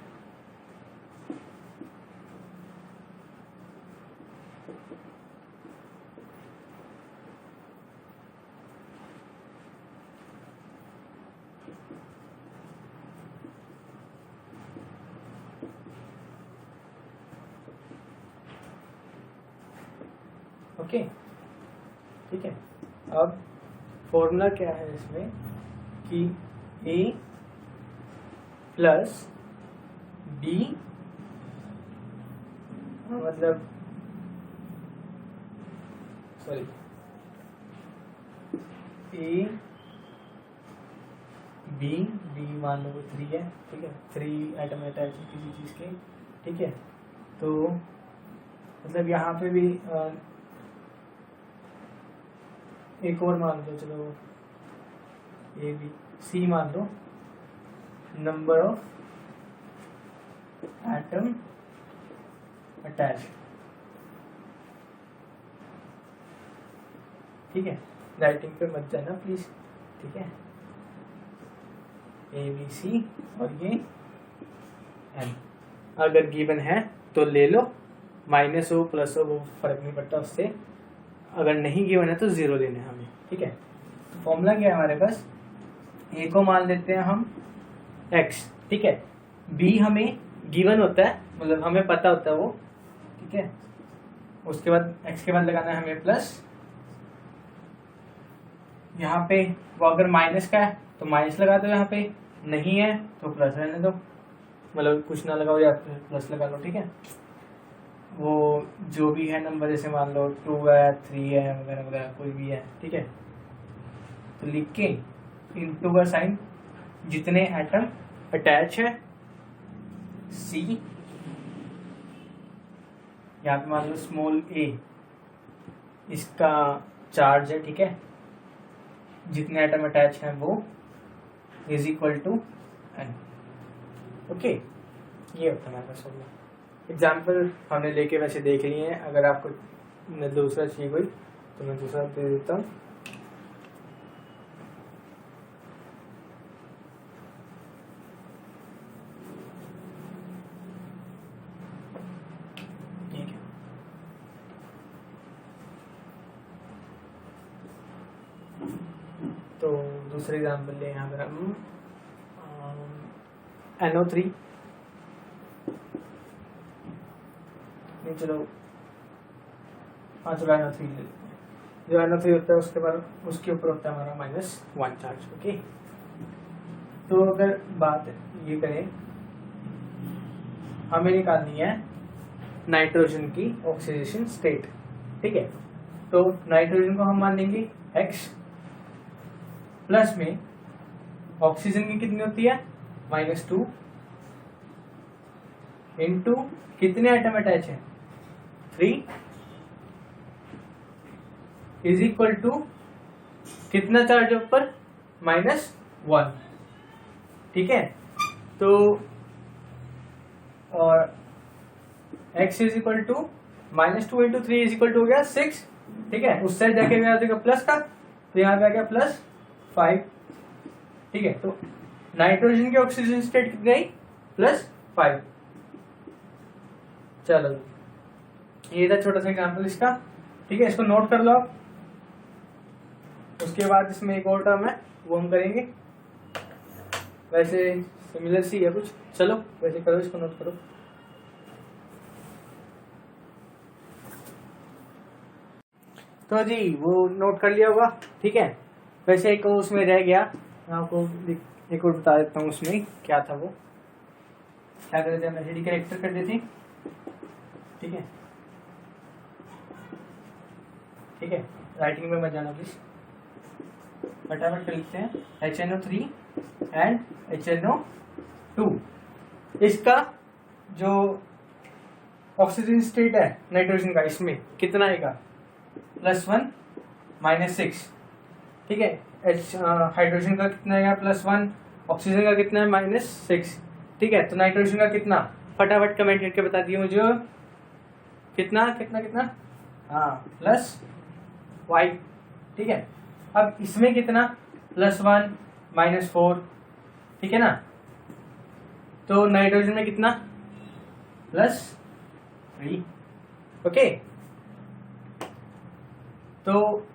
[SPEAKER 1] ओके, ठीक है। अब फॉर्मूला क्या है इसमें कि A प्लस B, मतलब सॉरी, A B मान लो 3 है, ठीक है, 3 एटम अटैच है किसी चीज के, ठीक है। तो मतलब यहाँ पे भी एक और मान लो, चलो ए बी सी मान लो, नंबर ऑफ एटम अटैच, ठीक है। राइटिंग पे मत जाना प्लीज, ठीक है। ए बी सी और ये एन, अगर गिवन है तो ले लो, माइनस हो प्लस हो वो फर्क नहीं पड़ता उससे। अगर नहीं गिवन है तो 0 लेने हैं हमें, ठीक है। तो फॉर्मूला क्या है हमारे पास, ए को मान लेते हैं हम x, ठीक है। b हमें गिवन होता है, मतलब हमें पता होता है वो, ठीक है। उसके बाद x के बाद लगाना है हमें प्लस, यहाँ पे वो अगर माइनस का है तो माइनस लगा दो, यहाँ पे नहीं है तो प्लस रहने दो, मतलब कुछ ना लगाओ या प्लस लगा लो, ठीक है। वो जो भी है नंबर, जैसे मान लो 2 है 3 है वगैरह वगैरह कोई भी है, ठीक है। तो लिख के इनटू का साइन, जितने एटम अटैच है C, यहाँ पे मान लो स्मॉल a इसका चार्ज है, ठीक है। जितने एटम अटैच हैं वो is equal to n, okay. ये होता है हमारे पास फॉर्मूला। एग्जाम्पल हमने लेके वैसे देख लिए हैं, अगर आपको दूसरा चाहिए कोई तो मैं दूसरा दे देता हूँ। ठीक है, तो दूसरे एग्जाम्पल ले यहाँ पर हम NO3, चलो हाँ चलो NO3 ले लेते हैं। जो NO3 होता है उसके बाद उसके ऊपर होता है हमारा -1 चार्ज, ओके। तो अगर बात ये करें, हमें निकालनी है नाइट्रोजन की ऑक्सीडेशन स्टेट, ठीक है। तो नाइट्रोजन को हम मान लेंगे x, प्लस में ऑक्सीजन की कितनी होती है -2 इंटू कितने एटम अटैच है 3 इज इक्वल टू कितना चार्ज ऊपर -1, ठीक है। तो और x is equal to -2 into 3 is equal to हो गया 6, ठीक है। उस साइड जाके गया देखो प्लस का, तो यहाँ पे आ गया +5, ठीक है। तो नाइट्रोजन की ऑक्सीजन स्टेट कितनी आई +5। चलो ये था छोटा सा एग्जाम्पल इसका, ठीक है। इसको नोट कर लो आप। उसके बाद इसमें एक और टर्म है वो हम करेंगे, वैसे सिमिलर सी है कुछ, चलो वैसे करो, इसको नोट करो। तो जी वो नोट कर लिया होगा, ठीक है। वैसे एक उसमें रह गया, मैं आपको एक और बता देता हूँ उसमें क्या था। वो क्या कर देते हैं, एसिडिक कैरेक्टर कर देते हैं, ठीक है, ठीक है। राइटिंग में मत जाना प्लीज, फटाफट कर लिखते हैं HNO3 एंड HNO2। इसका जो ऑक्सीजन स्टेट है नाइट्रोजन का, इसमें कितना आएगा +1 -6, ठीक है। हाइड्रोजन का कितना आएगा +1, ऑक्सीजन का कितना है -6, ठीक है। तो नाइट्रोजन का कितना, फटाफट कमेंट करके बता दिए मुझे, कितना कितना कितना, हाँ +5, ठीक है। अब इसमें कितना +1 -4, ठीक है ना। तो नाइट्रोजन में कितना +3, ओके। तो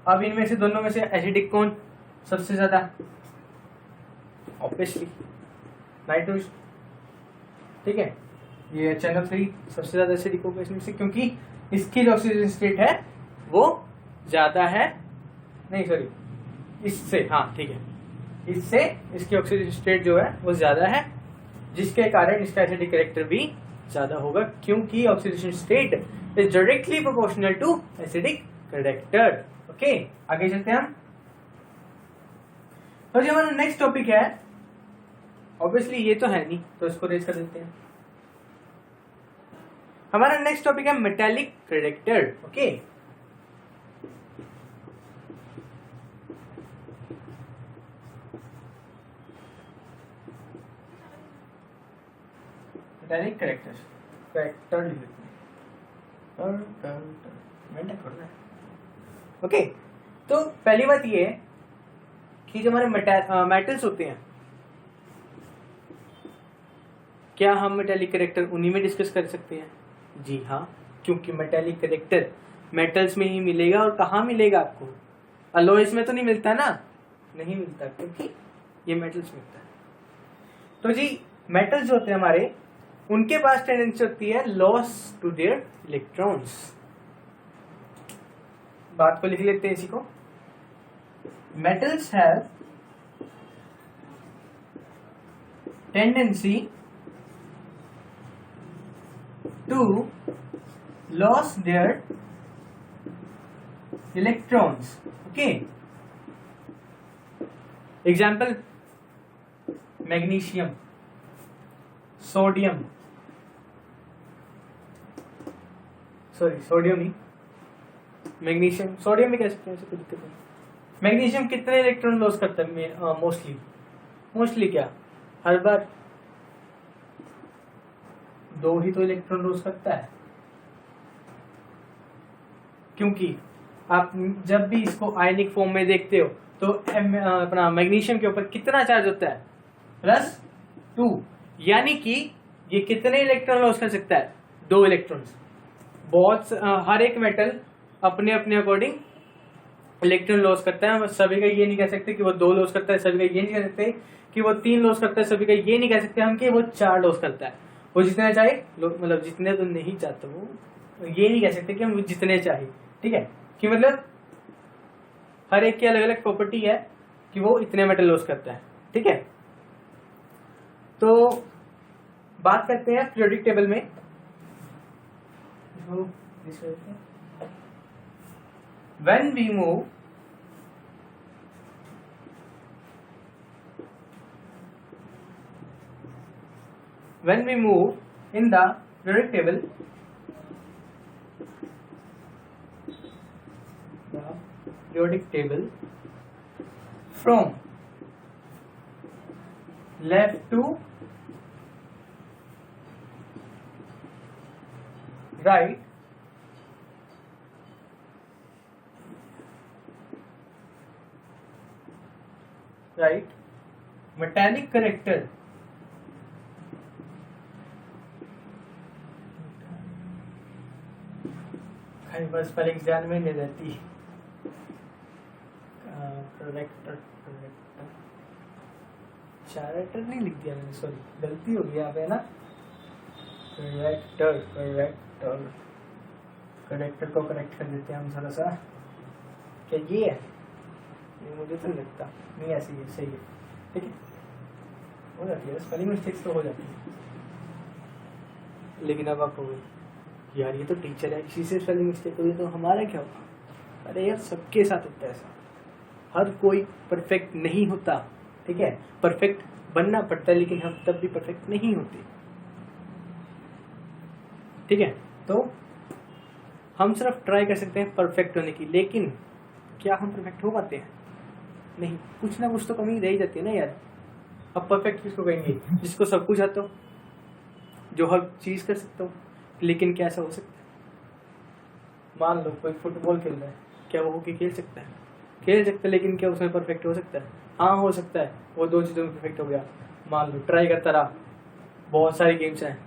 [SPEAKER 1] अब इनमें से दोनों में से एसिडिक कौन सबसे ज्यादा, ऑब्वियसली नाइट्रोजन, ठीक है। ये HNO3 सबसे ज्यादा एसिडिक होगा इसमें से, क्योंकि इसकी जो ऑक्सीजन स्टेट है वो ज्यादा है, नहीं सॉरी इससे, हाँ ठीक है, इससे इसकी ऑक्सीजन स्टेट जो है वो ज्यादा है, जिसके कारण इसका एसिडिक कैरेक्टर भी ज्यादा होगा, क्योंकि oxidation state is directly proportional to acidic character, okay. आगे चलते हैं हम। तो जो हमारा नेक्स्ट टॉपिक है, ऑब्वियसली ये तो है नहीं तो इसको रेज कर देते हैं। हमारा नेक्स्ट टॉपिक है metallic character, okay. Metallic character लिख देते हैं, ओके। तो पहली बात ये है कि जो हमारे मेटल्स होते हैं, क्या हम मेटालिक कैरेक्टर उन्हीं में डिस्कस कर सकते हैं? जी हाँ, क्योंकि मेटेलिक करेक्टर मेटल्स में ही मिलेगा। और कहाँ मिलेगा आपको? अलॉयज में तो नहीं मिलता ना, नहीं मिलता, क्योंकि ये मेटल्स मिलता है। तो जी मेटल्स जो होते हैं हमारे, उनके पास टेंडेंसी होती है लॉस टू देयर इलेक्ट्रॉन्स। बात को लिख लेते हैं इसी को। Metals have tendency to loss their electrons. Okay, example magnesium, sodium, sodium नहीं, मैग्नीशियम, सोडियम भी कह सकते हैं, ऐसे कोई दिक्कत नहीं। मैग्नीशियम कितने इलेक्ट्रॉन लॉस करता है मोस्टली क्या? हर बार 2 ही तो इलेक्ट्रॉन लॉस करता है, क्योंकि आप जब भी इसको आयनिक फॉर्म में देखते हो तो अपना मैग्नीशियम के ऊपर कितना चार्ज होता है? +2। यानी कि ये कितने इलेक्ट्रॉन लॉस कर सकता है? 2 इलेक्ट्रॉन्स। हर एक मेटल अपने अपने अकॉर्डिंग इलेक्ट्रॉन लॉस करता है। सभी का ये नहीं कह सकते कि वो 2 लॉस करता है, सभी का ये नहीं कह सकते कि वो 3 लॉस करता है, सभी का ये नहीं कह सकते हम कि वो 4 लॉस करता है। वो जितना चाहे, मतलब जितने तो नहीं चाहते, वो ये नहीं कह सकते कि हम जितने चाहे, ठीक है, कि मतलब हर एक की अलग अलग प्रॉपर्टी है कि वो इतने मेटल लॉस करता है, ठीक है। तो बात करते हैं पीरियोडिक टेबल में। When we move in the periodic table from left to right, metallic character बस पर एग्जाम में नहीं रहती। करेक्टर नहीं लिख दिया मैंने, सॉरी, गलती हो गई यहाँ पे ना। करेक्टर को करेक्ट कर देते हैं हम थोड़ा सा। क्या ये है? ये मुझे तो लगता नहीं, ऐसे ही सही है, ठीक है, हो जाती है, स्पेलिंग मिस्टेक्स तो हो जाती है। लेकिन अब आप यार ये तो टीचर है, किसी से स्पेलिंग मिस्टेक हुई तो हमारा क्या होगा? अरे यार सबके साथ होता है ऐसा, हर कोई परफेक्ट नहीं होता, ठीक है, परफेक्ट बनना पड़ता है, लेकिन हम तब भी परफेक्ट नहीं होते, ठीक है। तो हम सिर्फ ट्राई कर सकते हैं परफेक्ट होने की, लेकिन क्या हम परफेक्ट हो पाते हैं? नहीं, कुछ ना कुछ तो कमी रह ही जाती है ना यार। अब परफेक्ट किसको कहेंगे? जिसको सब कुछ आता हो, जो हर चीज कर सकता हो। लेकिन क्या ऐसा हो सकता है? मान लो कोई फुटबॉल खेल रहा है, क्या वो हॉकी खेल सकता है? खेल सकता है, लेकिन क्या उसमें परफेक्ट हो सकता है? हाँ हो सकता है, वो 2 चीज़ों में परफेक्ट हो गया। मान लो ट्राई करता रहा, बहुत सारी गेम्स हैं,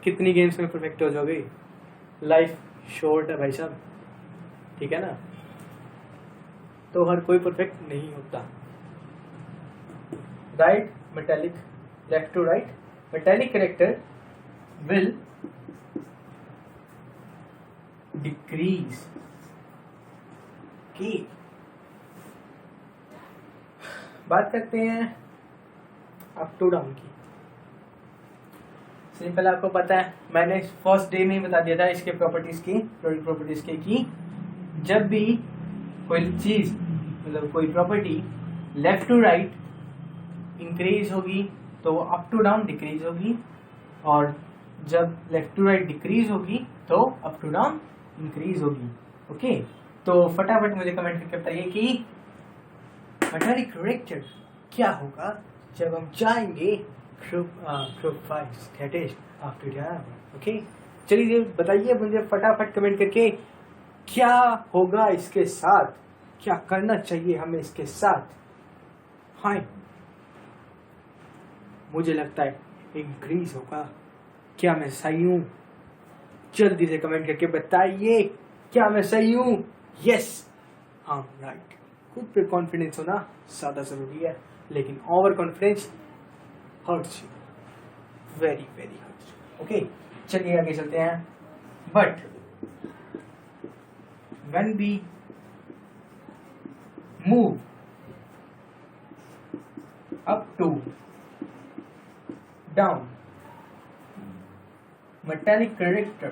[SPEAKER 1] कितनी गेम्स में परफेक्ट हो जाओगे? लाइफ शॉर्ट है भाई साहब, ठीक है ना। तो हर कोई परफेक्ट नहीं होता। Right metallic, left to right, metallic character will decrease की। बात करते हैं अप टू डाउन की। सिंपल, आपको पता है, मैंने फर्स्ट डे में ही बता दिया था इसके प्रॉपर्टीज की, प्रॉपर्टीज के कि जब भी कोई चीज, मतलब कोई property left to right increase होगी तो वो अप टू डाउन डिक्रीज होगी, और जब लेफ्ट टू राइट डिक्रीज होगी तो अप टू डाउन इंक्रीज होगी। ओके, तो फटाफट मुझे कमेंट करके बताइए कि मेटेलिक कैरेक्टर क्या होगा जब हम जाएंगे group 5 that is after exam. Okay, चलिए बताइए मुझे फटाफट कमेंट करके क्या होगा इसके साथ, क्या करना चाहिए हमें इसके साथ। हाँ, मुझे लगता है इंक्रीज होगा। क्या मैं सही हूँ? जल्दी से कमेंट करके बताइए क्या मैं सही हूं। यस, हाँ राइट। खुद पे कॉन्फिडेंस होना ज्यादा जरूरी है, लेकिन over confidence hurts you, very very hurts. Okay, चलिए आगे चलते हैं। But when we move up to down metallic character,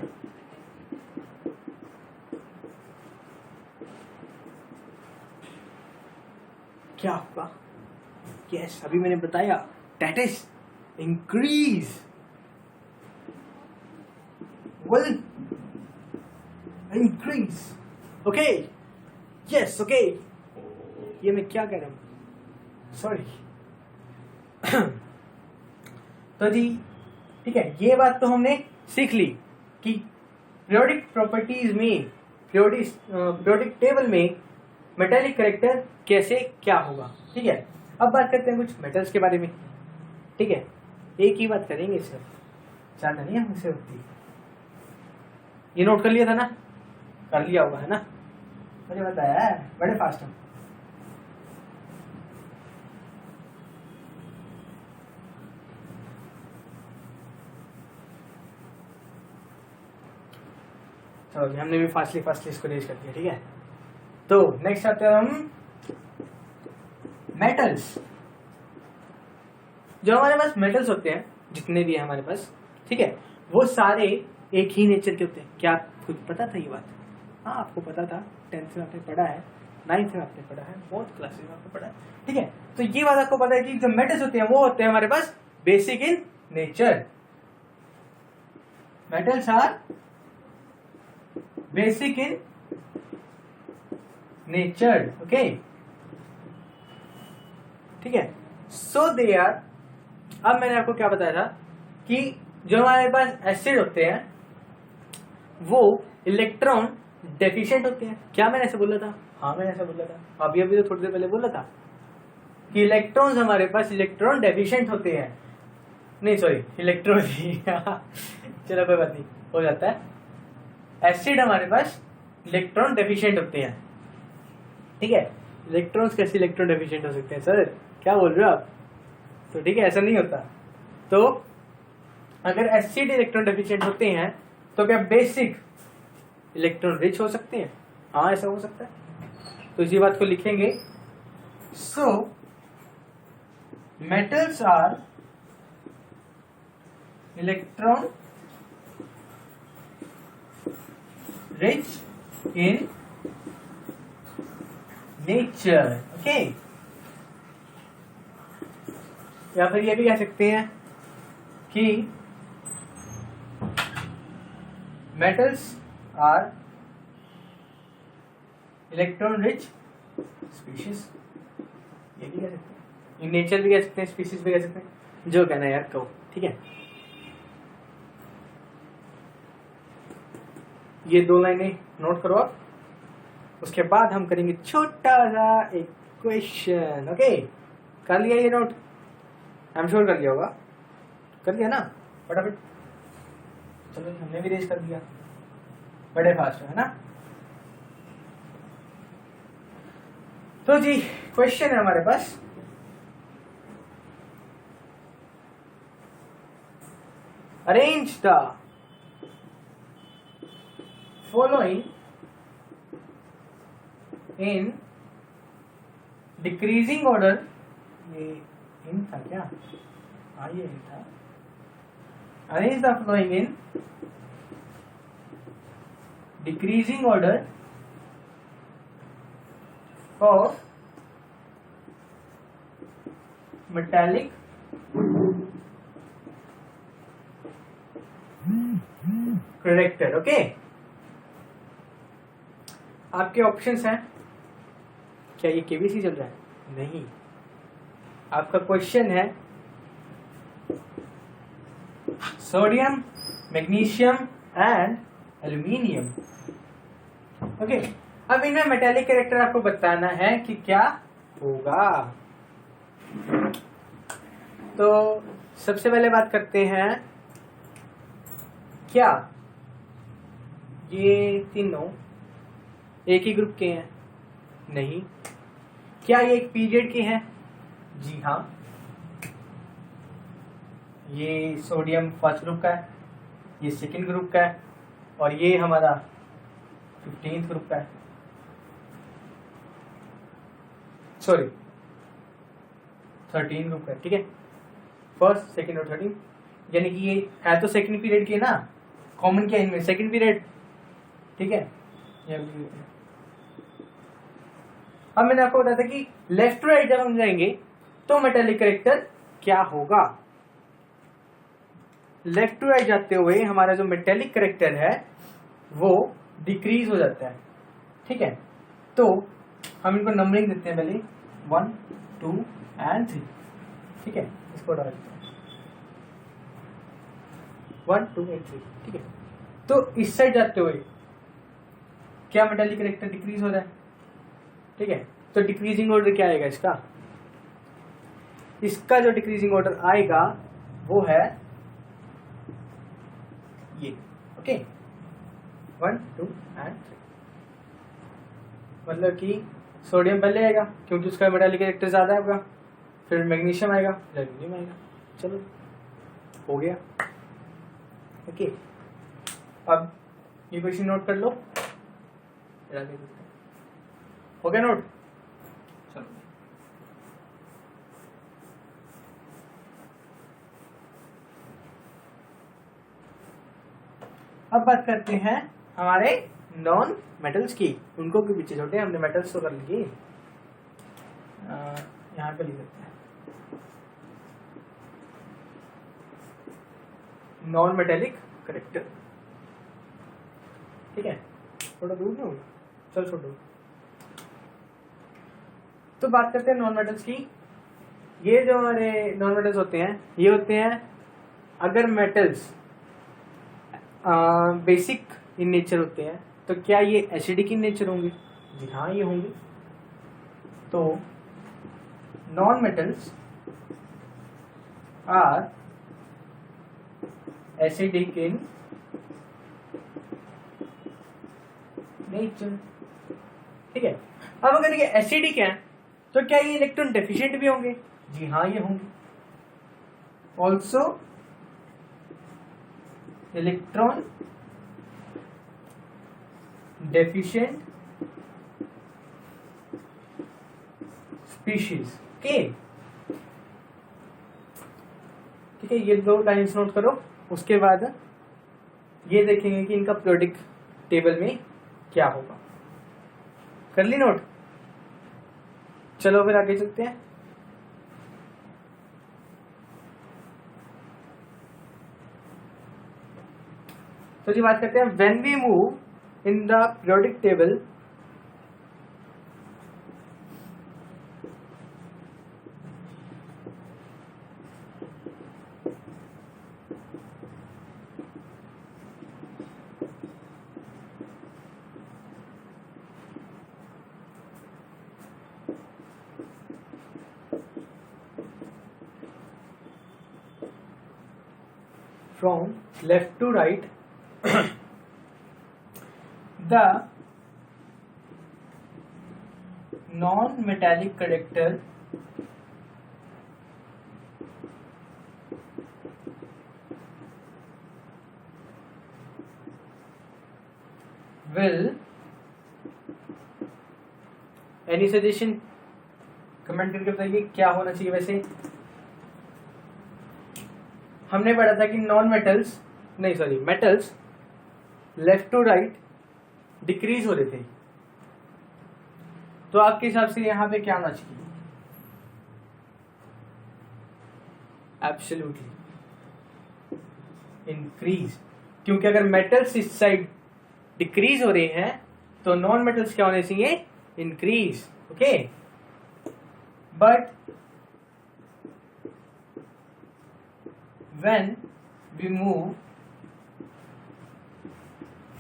[SPEAKER 1] क्या होगा? यस, अभी मैंने बताया, that is increase, will increase। okay, yes, okay, ये मैं क्या कह रहा हूं, सॉरी। तो जी ठीक है, ये बात तो हमने सीख ली कि पीरियोडिक प्रॉपर्टीज में, पीरियोडिक टेबल में मेटालिक कैरेक्टर कैसे क्या होगा। ठीक है, अब बात करते हैं कुछ मेटल्स के बारे में। ठीक है, एक ही बात करेंगे सिर्फ, ज्यादा नहीं हमसे होती। ये नोट कर लिया था ना? कर लिया होगा है ना? मुझे बताया है, बड़े फास्ट हम। चलो, हमने भी फास्टली इसको रेज कर दिया। ठीक है, तो नेक्स्ट आते हैं हम मेटल्स। जो हमारे पास मेटल्स होते हैं, जितने भी है हमारे पास, ठीक है, वो सारे एक ही नेचर के होते हैं। क्या आपको पता था ये बात? हाँ, आपको पता था, 10th में आपने पढ़ा है, 9th में आपने पढ़ा है, बहुत क्लासेस में आपने पढ़ा है। ठीक है, तो ये बात आपको पता है कि जो मेटल्स होते हैं वो होते हैं हमारे पास basic in nature. Metals are basic in nature. Okay, ठीक है, सो दे आर। अब मैंने आपको क्या बताया था कि जो हमारे पास एसिड होते हैं वो इलेक्ट्रॉन डेफिशिएंट होते हैं। क्या मैंने ऐसे बोला था? हाँ, मैंने ऐसा बोला था, अभी तो थोड़ी देर पहले बोला था कि इलेक्ट्रॉन्स हमारे पास इलेक्ट्रॉन डेफिशिएंट होते हैं। नहीं सॉरी, इलेक्ट्रॉन चलो कोई बात नहीं, हो जाता है। एसिड हमारे पास इलेक्ट्रॉन डेफिशिएंट होते हैं। ठीक है, इलेक्ट्रॉन्स कैसे इलेक्ट्रॉन डेफिशिएंट हो सकते हैं सर? क्या बोल रहे हो आप? तो ठीक है, ऐसा नहीं होता। तो अगर एसिड इलेक्ट्रॉन डेफिशिएंट होते हैं तो क्या बेसिक इलेक्ट्रॉन रिच हो सकते हैं? हाँ, ऐसा हो सकता है। तो इसी बात को लिखेंगे। So metals are electron rich in nature. Okay, या फिर ये भी कह सकते हैं कि metals are electron rich species. ये भी कह सकते हैं, इन नेचर भी कह सकते हैं, स्पीशीज भी कह सकते हैं, जो कहना है यार कहो। ठीक है, ये 2 लाइनें नोट करो आप। उसके बाद हम करेंगे छोटा सा एक क्वेश्चन। ओके, कर लिया ये नोट? आई एम श्योर कर लिया होगा। कर लिया ना फटाफट? चलो, हमने भी रेज कर दिया, बड़े फास्ट है ना? तो जी क्वेश्चन है हमारे पास, arrange the following in decreasing order. ये इन था क्या? हाँ, ये इन था। Arrange the following in decreasing order of metallic character. Okay, आपके ऑप्शंस हैं। क्या ये केबीसी चल रहा है? नहीं, आपका क्वेश्चन है sodium, magnesium and aluminium. Okay, अब इनमें मेटालिक कैरेक्टर आपको बताना है कि क्या होगा। तो सबसे पहले बात करते हैं, क्या ये तीनों एक ही ग्रुप के हैं? नहीं। क्या ये एक पीरियड के हैं? जी हाँ। ये सोडियम फर्स्ट ग्रुप का है, ये सेकंड ग्रुप का है, और ये हमारा 15th ग्रुप का है, सॉरी 13 ग्रुप का है। ठीक है, फर्स्ट सेकंड और 13, यानी कि ये है तो सेकंड पीरियड के ना, कॉमन क्या है इनमें? Second period. ठीक है, अब मैंने आपको बताया था कि लेफ्ट टू राइट जब हम जाएंगे तो मेटालिक करेक्टर क्या होगा। लेफ्ट टू राइट जाते हुए हमारा जो मेटालिक करेक्टर है वो डिक्रीज हो जाता है। ठीक है, तो हम इनको नंबरिंग देते हैं पहले 1 2 and 3। ठीक है, इसको डाल देते हैं 1 2 and 3। ठीक है, तो इस साइड जाते हुए क्या मेटालिक करेक्टर डिक्रीज हो रहा है? ठीक है, तो डिक्रीजिंग ऑर्डर क्या आएगा इसका? इसका जो डिक्रीजिंग ऑर्डर आएगा वो है ये। ओके, 1 2 and 3, मतलब कि सोडियम पहले आएगा क्योंकि उसका मेटालिक करेक्टर ज्यादा होगा, फिर मैग्नीशियम आएगा, जर्मेनियम आएगा। चलो, हो गया। ओके, अब ये क्वेश्चन नोट कर लो। हो गया नोट? चलो, अब बात करते हैं हमारे नॉन मेटल्स की। उनको भी पीछे छोटे, हमने मेटल्स तो कर लिए, यहाँ पे लिख देते हैं नॉन मेटेलिक करेक्टर। ठीक है, थोड़ा दूर नहीं होगा, चल छोड़ो। तो बात करते हैं नॉन मेटल्स की। ये जो हमारे नॉन मेटल्स होते हैं, ये होते हैं अगर मेटल्स बेसिक इन नेचर होते हैं तो क्या ये एसिडिक इन नेचर होंगे? जी हाँ, ये होंगे। तो non metals are acidic in nature. ठीक है, अब अगर ये एसिडिक है तो क्या ये इलेक्ट्रॉन डेफिशिएंट भी होंगे? जी हाँ, ये होंगे। Also electron deficient species. Okay, ठीक है, ये दो लाइन्स नोट करो। उसके बाद ये देखेंगे कि इनका पीरियोडिक टेबल में क्या होगा। कर ली नोट? चलो फिर आगे चलते हैं। तो जी बात करते हैं when we move in the periodic table from left to right, the non-metallic character will, any suggestion comment करके बताइए क्या होना चाहिए। वैसे हमने पढ़ा था कि नॉन मेटल्स नहीं sorry metals left to right decrease हो रहे थे, तो आपके हिसाब से यहाँ पे क्या होना चाहिए? एब्सोल्युटली इंक्रीज, क्योंकि अगर मेटल्स इस साइड डिक्रीज हो रहे हैं तो नॉन मेटल्स क्या होने चाहिए? Increase. Okay, but when we move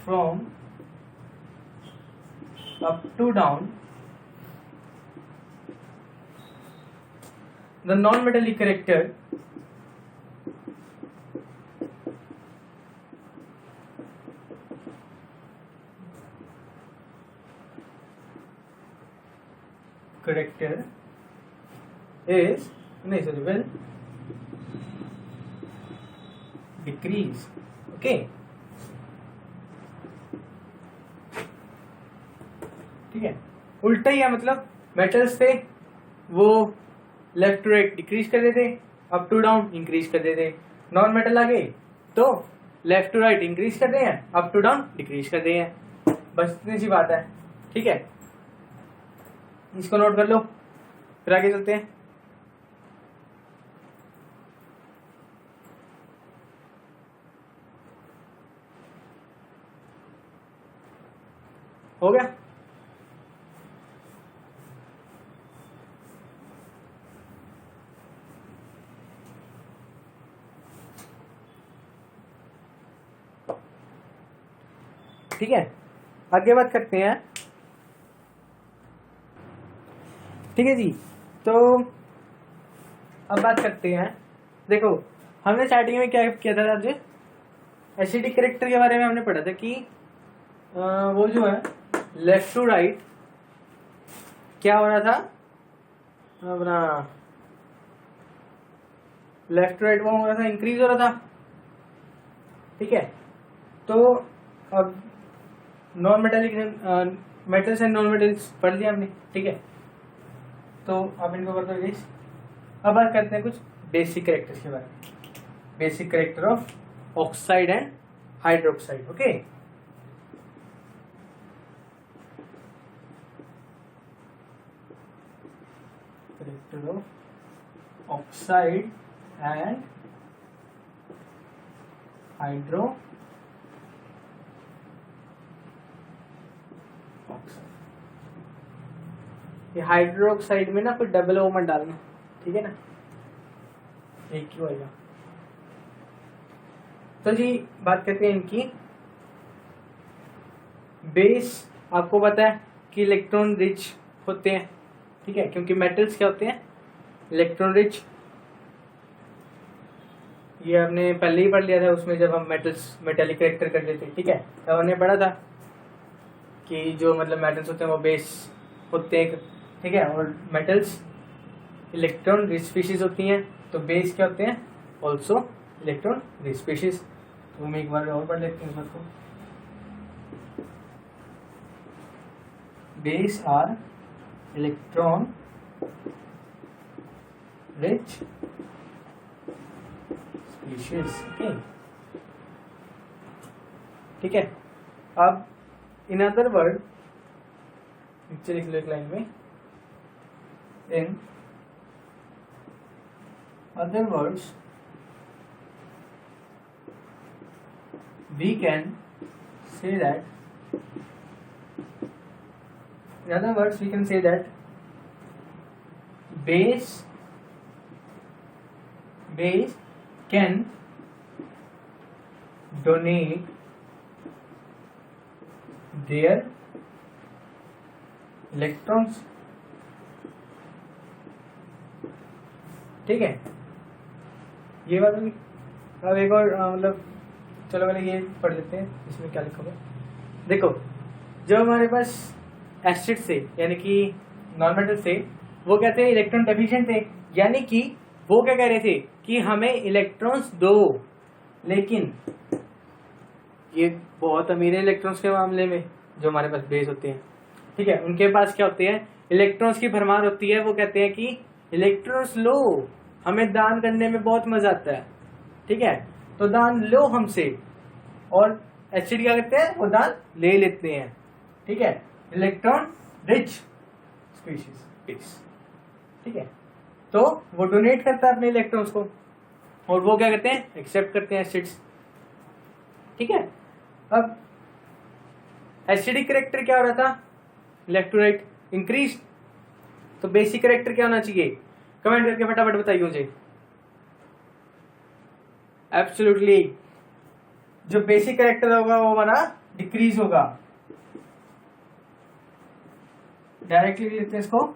[SPEAKER 1] from up to down, the non-metallic character character is will decrease. Okay, ठीक है, उल्टा ही है, मतलब मेटल्स थे वो लेफ्ट टू राइट डिक्रीज कर देते, अप टू डाउन इंक्रीज कर देते। नॉन मेटल आ गए तो लेफ्ट टू राइट इंक्रीज कर रहे हैं, अप टू डाउन डिक्रीज कर रहे हैं। बस इतनी सी बात है, ठीक है, इसको नोट कर लो, फिर आगे चलते हैं। हो गया? ठीक है, आगे बात करते हैं। ठीक है जी, तो अब बात करते हैं। देखो, हमने स्टार्टिंग में क्या किया था आज, एसिडिक कैरेक्टर के बारे में हमने पढ़ा था कि वो जो है लेफ्ट टू राइट क्या हो रहा था अपना, लेफ्ट टू राइट वो हो रहा था, इंक्रीज हो रहा था। ठीक है, तो अब non metallic metals and non metals पढ़ लिया हमने। ठीक है, तो अब इनको कर दो गाइस। अब बात करते हैं कुछ बेसिक कैरेक्टर्स के बारे में। Basic character of oxide and hydroxide. Okay, character of oxide and hydro ये हाइड्रोक्साइड में ना कोई डबल ओ मत डालना, ठीक है ना, एक ही होगा। तो जी बात करते हैं इनकी बेस। आपको पता है कि इलेक्ट्रॉन रिच होते हैं, ठीक है, क्योंकि मेटल्स क्या होते हैं, इलेक्ट्रॉन रिच। ये हमने पहले ही पढ़ लिया था उसमें, जब हम मेटल्स मेटेलिक कैरेक्टर कर लेते, ठीक है, तब हमने पढ़ा था कि जो मतलब मेटल्स होते हैं वो बेस होते हैं, ठीक है, और मेटल्स इलेक्ट्रॉन रिच स्पीशीज होती हैं, तो बेस क्या होते हैं, ऑल्सो इलेक्ट्रॉन रिच स्पीशीज। तो हम एक बार और पढ़ लेते हैं इस बात को। Base are electron rich species. Okay, ठीक है, अब इन अदर वर्ड नीचे लिख लो एक लाइन में, in other words we can say that, in other words we can say that base can donate their electrons। ठीक है, ये बात होगी। अब एक और मतलब चलो पहले ये पढ़ लेते हैं, इसमें क्या लिखा हुआ है। देखो, जो हमारे पास एसिड से यानी कि नॉन मेटल से, वो कहते हैं इलेक्ट्रॉन डेफिशिएंट थे, यानी कि वो क्या कह रहे थे कि हमें इलेक्ट्रॉन्स दो, लेकिन ये बहुत अमीर है इलेक्ट्रॉन्स के मामले में, जो हमारे पास बेस होते हैं, ठीक है, उनके पास क्या होते हैं, इलेक्ट्रॉन्स की भरमार होती है। वो कहते हैं कि इलेक्ट्रॉन्स लो, हमें दान करने में बहुत मजा आता है, ठीक है, तो दान लो हमसे। और एसिड क्या करते हैं, वो दान ले लेते हैं, ठीक है, इलेक्ट्रॉन रिच स्पीशीज बेस, ठीक है, तो वो डोनेट करता है अपने इलेक्ट्रॉन्स को, और वो क्या करते हैं, एक्सेप्ट करते हैं एसिड्स, ठीक है। अब एसिडिक कैरेक्टर क्या हो रहा था, लेफ्ट टू राइट इंक्रीज, तो बेसिक कैरेक्टर क्या होना चाहिए, कमेंट करके फटाफट बताइए मुझे। एब्सोल्युटली, जो बेसिक कैरेक्टर होगा वो हमारा डिक्रीज होगा। डायरेक्टली लिखते हैं इसको,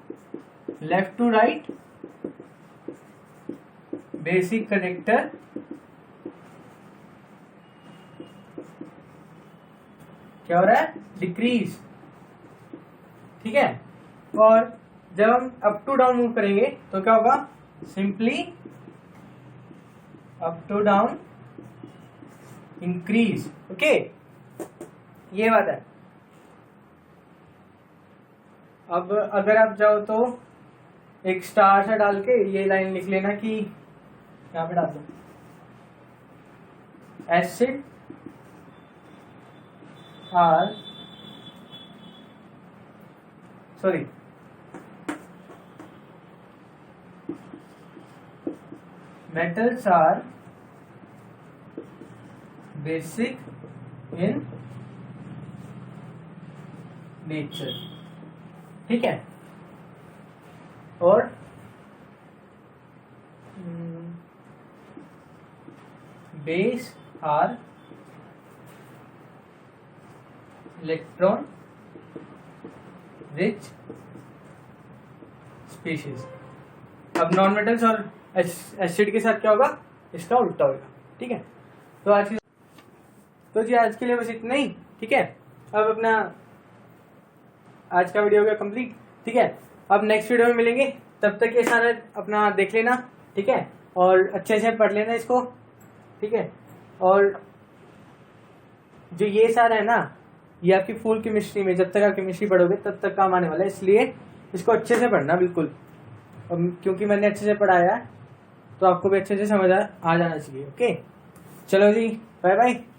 [SPEAKER 1] left to right basic character क्या हो रहा है, डिक्रीज, ठीक है। और जब हम अप टू डाउन मूव करेंगे तो क्या होगा, simply up to down increase. Okay, ये बात है। अब अगर आप चाहो तो एक स्टार सा डाल के ये लाइन लिख लेना कि यहाँ पे डाल दो, acid are sorry metals are basic in nature। ठीक है, और base are electron rich species. अब नॉन मेटल्स और एसिड के साथ क्या होगा, इसका उल्टा होगा। ठीक है, तो जी आज के लिए बस इतना ही। ठीक है, अब अपना आज का वीडियो हो गया कंप्लीट। ठीक है, अब नेक्स्ट वीडियो में मिलेंगे, तब तक ये सारा अपना देख लेना। ठीक है, और अच्छे से पढ़ लेना इसको। ठीक है, और जो ये सारा है ना, ये आपकी फुल केमिस्ट्री में जब तक आप केमिस्ट्री पढ़ोगे तब तक काम आने वाला है, इसलिए इसको अच्छे से पढ़ना बिल्कुल। क्योंकि मैंने अच्छे से पढ़ाया है तो आपको भी अच्छे से समझ आ जाना चाहिए। ओके, चलो जी, बाय बाय।